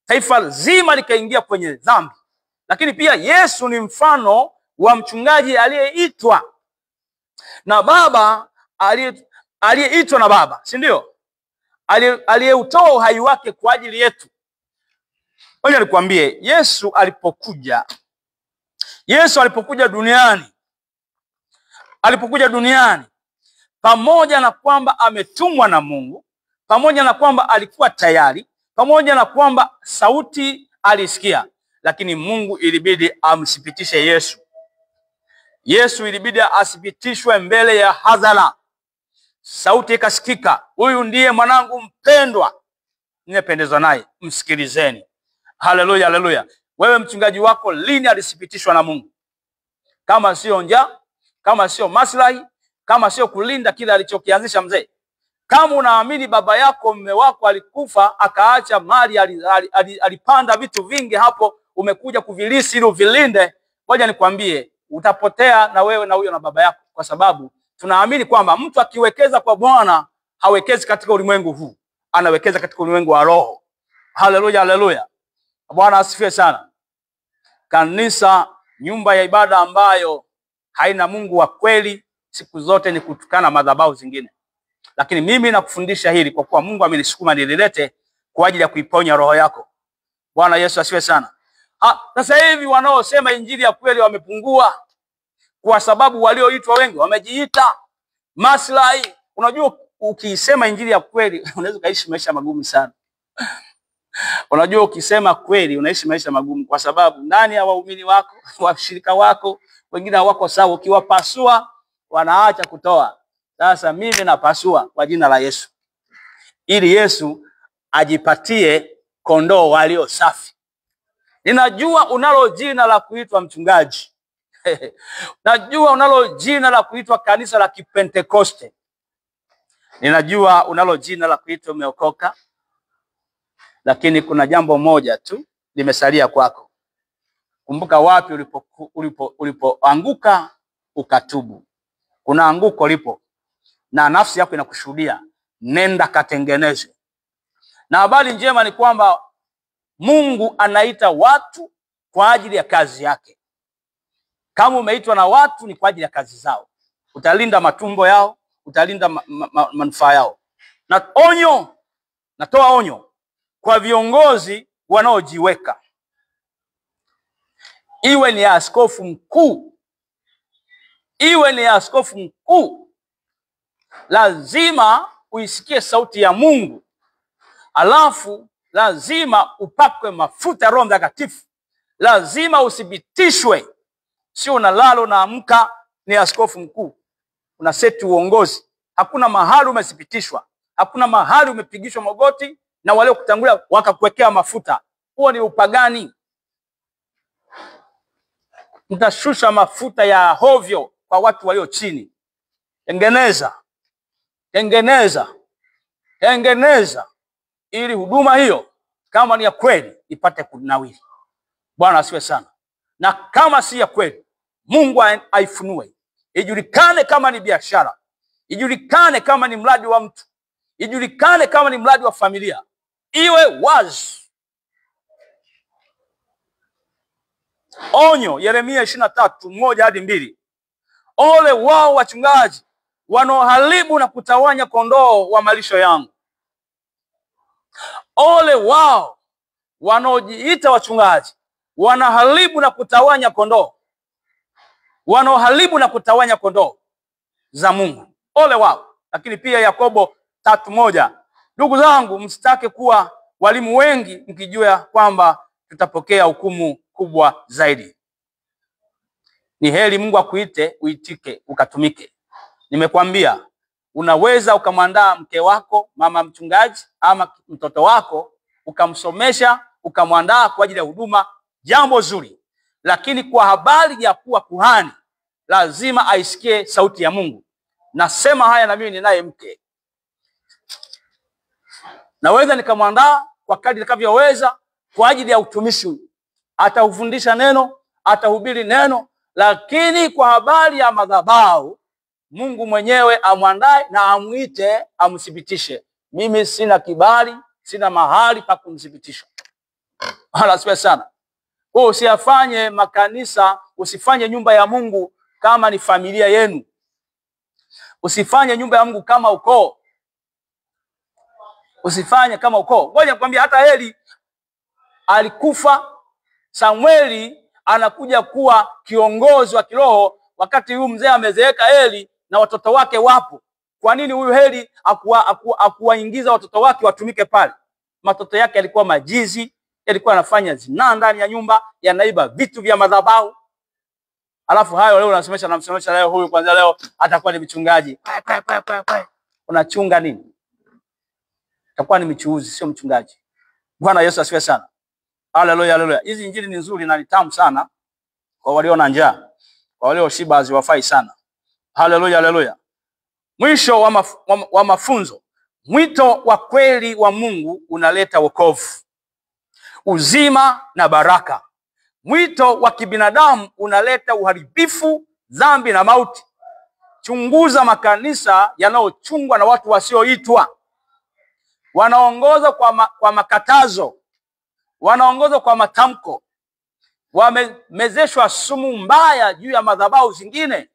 taifa zima likaingia kwenye dhambi. Lakini pia Yesu ni mfano wa mchungaji aliyeitwa na Baba, aliyeitwa na Baba, si ndio? Aliyeutoa uhai wake kwa ajili yetu. Ngoja nikwambie, Yesu alipokuja duniani, pamoja na kwamba ametumwa na Mungu, pamoja na kwamba alikuwa tayari, pamoja na kwamba sauti alisikia, lakini Mungu ilibidi amsipitishe Yesu. Yesu ilibidi asipitishwe mbele ya hadhara. Sauti ikasikika, huyu ndiye mwanangu mpendwa, ninapendezwa naye, msikilizeni. Haleluya, haleluya. Wewe mchungaji wako lini alisipitishwa na Mungu? Kama sio njaa, kama sio maslahi, kama sio kulinda kile alichokianzisha mzee. Kama unaamini baba yako, mume wako alikufa akaacha mali, alipanda vitu vingi hapo, umekuja kuvilisi ili uvilinde, ngoja nikwambie, utapotea na wewe na huyo na baba yako, kwa sababu tunaamini kwamba mtu akiwekeza kwa Bwana hawekezi katika ulimwengu huu, anawekeza katika ulimwengu wa roho. Haleluya, haleluya. Bwana asifiwe sana. Kanisa, nyumba ya ibada ambayo haina Mungu wa kweli, siku zote ni kutukana madhabahu zingine. Lakini mimi nakufundisha hili kwa kuwa Mungu amenisukuma nililete kwa ajili ya kuiponya roho yako. Bwana Yesu asifiwe sana. Sasa hivi wanaosema injili ya kweli wamepungua, kwa sababu walioitwa wengi wamejiita maslahi. Unajua, ukisema injili ya kweli unaweza kuishi maisha magumu sana. Unajua, ukisema kweli unaishi maisha magumu, kwa sababu ndani ya waumini wako, washirika wako, wengine hawako sawa. Ukiwapasua wanaacha kutoa. Sasa mimi napasua kwa jina la Yesu, ili Yesu ajipatie kondoo walio safi. Ninajua unalo jina la kuitwa mchungaji. Najua unalo jina la kuitwa kanisa la Kipentekoste. Ninajua unalo jina la kuitwa umeokoka. Lakini kuna jambo moja tu limesalia kwako. Kumbuka wapi ulipoanguka ukatubu. Kuna anguko lipo na nafsi yako inakushuhudia, nenda katengeneze. Na habari njema ni kwamba Mungu anaita watu kwa ajili ya kazi yake. Kama umeitwa na watu, ni kwa ajili ya kazi zao. Utalinda matumbo yao, utalinda manufaa yao. Na natoa onyo kwa viongozi wanaojiweka. Iwe ni askofu mkuu, lazima uisikie sauti ya Mungu. Alafu lazima upakwe mafuta Roho Mtakatifu. Lazima uthibitishwe. Sio unalala unaamka ni askofu mkuu, unaseti uongozi. Hakuna mahali umethibitishwa, hakuna mahali umepigishwa magoti na wale kutangulia wakakuwekea mafuta. Huo ni upagani. Mtashusha mafuta ya hovyo kwa watu walio chini. Tengeneza ili huduma hiyo, kama ni ya kweli, ipate kunawiri. Bwana asifiwe sana. Na kama si ya kweli, Mungu aifunue. Ijulikane kama ni biashara, ijulikane kama ni mradi wa mtu, ijulikane kama ni mradi wa familia. Iwe wazi. Onyo, Yeremia 23:1-2. Ole wao wachungaji wanaoharibu na kutawanya kondoo wa malisho yangu. Ole wao wanaojiita wachungaji, wanaharibu na kutawanya kondoo. Wanaoharibu na kutawanya kondoo za Mungu. Ole wao. Lakini pia Yakobo 3:1. Ndugu zangu, msitake kuwa walimu wengi, mkijua kwamba tutapokea hukumu kubwa zaidi. Ni heri Mungu akuite, uitike, ukatumike. Nimekwambia, unaweza ukamwandaa mke wako, mama mchungaji, ama mtoto wako, ukamsomesha, ukamwandaa kwa ajili ya huduma, jambo zuri. Lakini kwa habari ya kuwa kuhani, lazima aisikie sauti ya Mungu. Nasema haya na mimi ninaye mke. Naweza nikamwandaa kwa kadri nitakavyoweza kwa ajili ya utumishi. Atahufundisha neno, atahubiri neno, lakini kwa habari ya madhabahu Mungu mwenyewe amwandae na amuite amthibitishe. Mimi sina kibali, sina mahali pa kumthibitisha. Asifiwe sana. Kwa usiyafanye makanisa, usifanye nyumba ya Mungu kama ni familia yenu. Usifanye nyumba ya Mungu kama ukoo. Usifanye kama ukoo. Ngoja nikwambie, hata Eli alikufa, Samueli anakuja kuwa kiongozi wa kiroho wakati huyu mzee amezeeka Eli na watoto wake wapo. Kwa nini huyu Eli akuwaingiza watoto wake watumike pale? Matoto yake yalikuwa majizi, yalikuwa anafanya zinaa ndani ya nyumba, yanaiba vitu vya madhabahu. Alafu hayo leo unamsemesha leo huyu kwanza leo atakuwa ni mchungaji. Unachunga nini? Atakuwa ni mchuuzi, sio mchungaji. Bwana Yesu asifiwe sana. Haleluya, haleluya. Hizi injili ni nzuri na ni tamu sana kwa walio na njaa. Kwa walio shiba haziwafai sana. Haleluya, haleluya. Mwisho wa mafunzo. Mwito wa kweli wa Mungu unaleta wokovu, uzima na baraka. Mwito wa kibinadamu unaleta uharibifu, dhambi na mauti. Chunguza makanisa yanayochungwa na watu wasioitwa. Wanaongoza kwa makatazo, wanaongoza kwa matamko, wamemezeshwa sumu mbaya juu ya madhabahu zingine,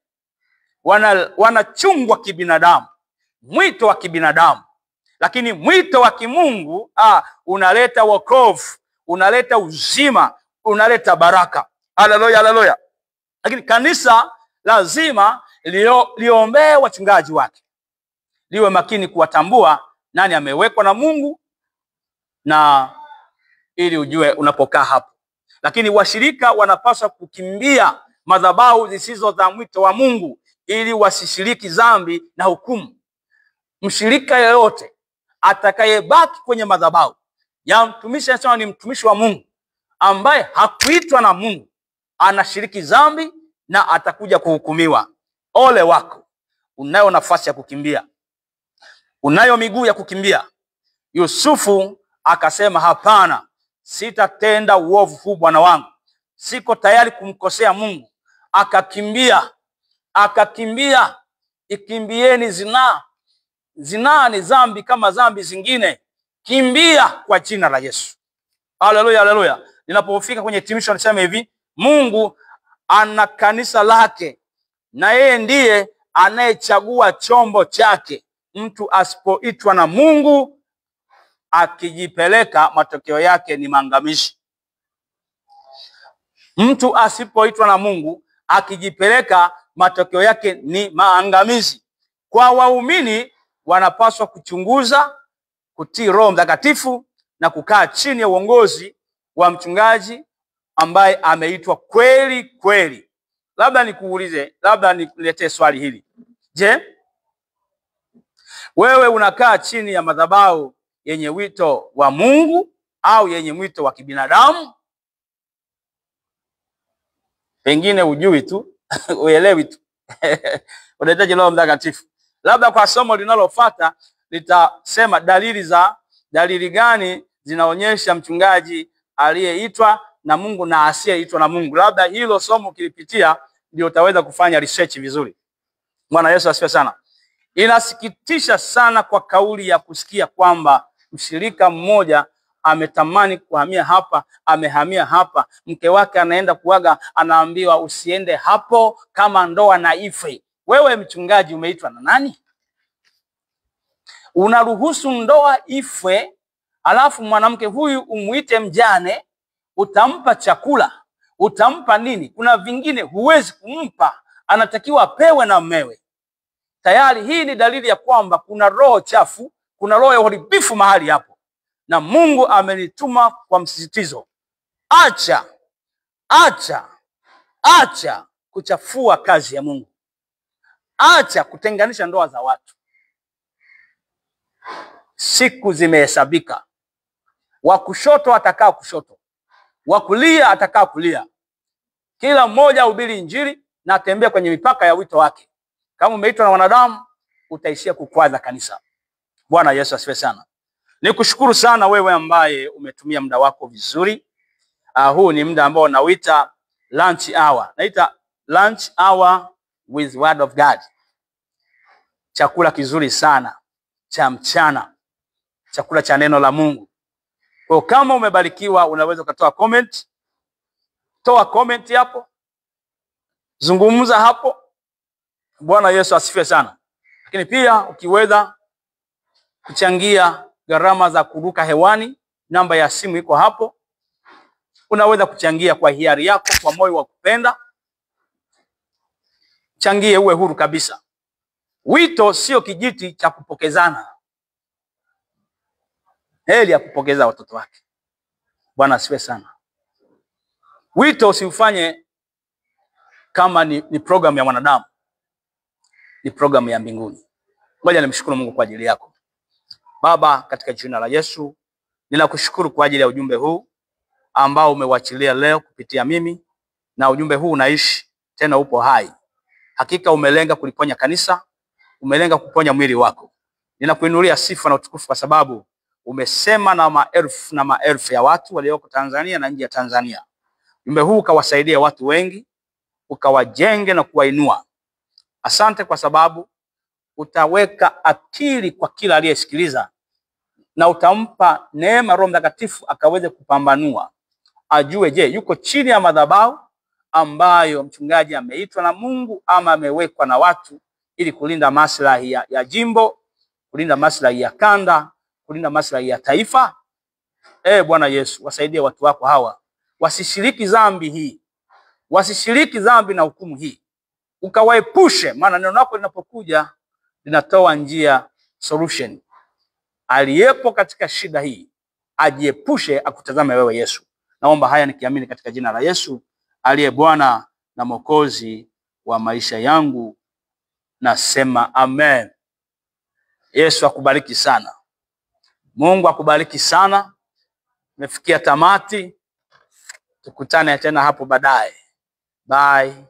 wanachungwa kibinadamu, mwito wa kibinadamu. Lakini mwito wa kimungu unaleta wokovu, unaleta uzima, unaleta baraka. Haleluya, haleluya. Lakini kanisa lazima liombee wachungaji wake, liwe makini kuwatambua nani amewekwa na Mungu, na ili ujue unapokaa hapo. Lakini washirika wanapaswa kukimbia madhabahu zisizo za mwito wa Mungu ili wasishiriki dhambi na hukumu. Mshirika yeyote atakayebaki kwenye madhabahu ya mtumishi anasema ni mtumishi wa Mungu ambaye hakuitwa na Mungu, anashiriki dhambi na atakuja kuhukumiwa. Ole wako. Unayo nafasi ya kukimbia, unayo miguu ya kukimbia. Yusufu akasema hapana, sitatenda uovu huu Bwana wangu, siko tayari kumkosea Mungu. Akakimbia. Ikimbieni zinaa. Zinaa ni dhambi kama dhambi zingine. Kimbia kwa jina la Yesu. Haleluya, haleluya. Ninapofika kwenye hitimisho nasema hivi, Mungu ana kanisa lake na yeye ndiye anayechagua chombo chake. Mtu asipoitwa na Mungu akijipeleka, matokeo yake ni maangamizi. Mtu asipoitwa na Mungu akijipeleka, matokeo yake ni maangamizi. Kwa waumini wanapaswa kuchunguza, kutii Roho Mtakatifu na kukaa chini ya uongozi wa mchungaji ambaye ameitwa kweli kweli. Labda nikuulize, labda niletee swali hili. Je, wewe unakaa chini ya madhabahu yenye wito wa Mungu au yenye wito wa kibinadamu? Pengine hujui tu, uelewi tu. Unahitaji Roho Mtakatifu. Labda kwa somo linalofuata litasema dalili gani zinaonyesha mchungaji aliyeitwa na Mungu na asiyeitwa na Mungu. Labda hilo somo ukilipitia ndio utaweza kufanya research vizuri. Bwana Yesu asifiwe sana. Inasikitisha sana kwa kauli ya kusikia kwamba mshirika mmoja ametamani kuhamia hapa, amehamia hapa, mke wake anaenda kuaga, anaambiwa usiende hapo kama ndoa na ife. Wewe mchungaji umeitwa na nani? Unaruhusu ndoa ife, alafu mwanamke huyu umuite mjane, utampa chakula, utampa nini? Kuna vingine huwezi kumpa, anatakiwa apewe na mmewe. Tayari hii ni dalili ya kwamba kuna roho chafu, kuna roho ya uharibifu mahali hapo. Na Mungu amenituma kwa msisitizo. Acha kuchafua kazi ya Mungu. Acha kutenganisha ndoa za watu. Siku zimehesabika. Wa kushoto atakaa kushoto, wa kulia atakaa kulia. Kila mmoja hubiri injili na atembea kwenye mipaka ya wito wake. Kama umeitwa na wanadamu, utaishia kukwaza kanisa. Bwana Yesu asifiwe sana. Nikushukuru sana wewe ambaye umetumia muda wako vizuri. Huu ni muda ambao nauita lunch hour. Naita lunch hour with word of God. chakula kizuri sana cha mchana, chakula cha neno la Mungu. Kwa kama umebarikiwa, unaweza ukatoa comment. Toa comment hapo, zungumza hapo. Bwana Yesu asifiwe sana. Lakini pia ukiweza kuchangia gharama za kuruka hewani, namba ya simu iko hapo. Unaweza kuchangia kwa hiari yako, kwa moyo wa kupenda. Changie, uwe huru kabisa. Wito sio kijiti cha kupokezana. Heri ya kupokeza watoto wake. Bwana asifiwe sana. Wito usiufanye kama ni program ya wanadamu, ni program ya mbinguni. Ngoja nimshukuru Mungu kwa ajili yako. Baba, katika jina la Yesu, ninakushukuru kwa ajili ya ujumbe huu ambao umewachilia leo kupitia mimi, na ujumbe huu unaishi tena, upo hai. Hakika umelenga kuliponya kanisa, umelenga kuponya mwili wako. Ninakuinulia sifa na utukufu kwa sababu umesema na maelfu na maelfu ya watu walioko Tanzania na nje ya Tanzania. Ujumbe huu ukawasaidia watu wengi, ukawajenge na kuwainua. Asante kwa sababu utaweka akili kwa kila aliyesikiliza, na utampa neema Roho Mtakatifu akaweze kupambanua, ajue je, yuko chini ya madhabahu ambayo mchungaji ameitwa na Mungu ama amewekwa na watu ili kulinda maslahi ya jimbo, kulinda maslahi ya kanda, kulinda maslahi ya taifa. Bwana Yesu, wasaidie watu wako hawa wasishiriki dhambi hii, wasishiriki dhambi na hukumu hii. Ukawaepushe, maana neno lako linapokuja linatoa njia, solution. Aliyepo katika shida hii ajiepushe, akutazame wewe Yesu. Naomba haya nikiamini katika jina la Yesu aliye Bwana na Mwokozi wa maisha yangu, nasema amen. Yesu akubariki sana. Mungu akubariki sana. Tumefikia tamati. Tukutane tena hapo baadaye. Bye.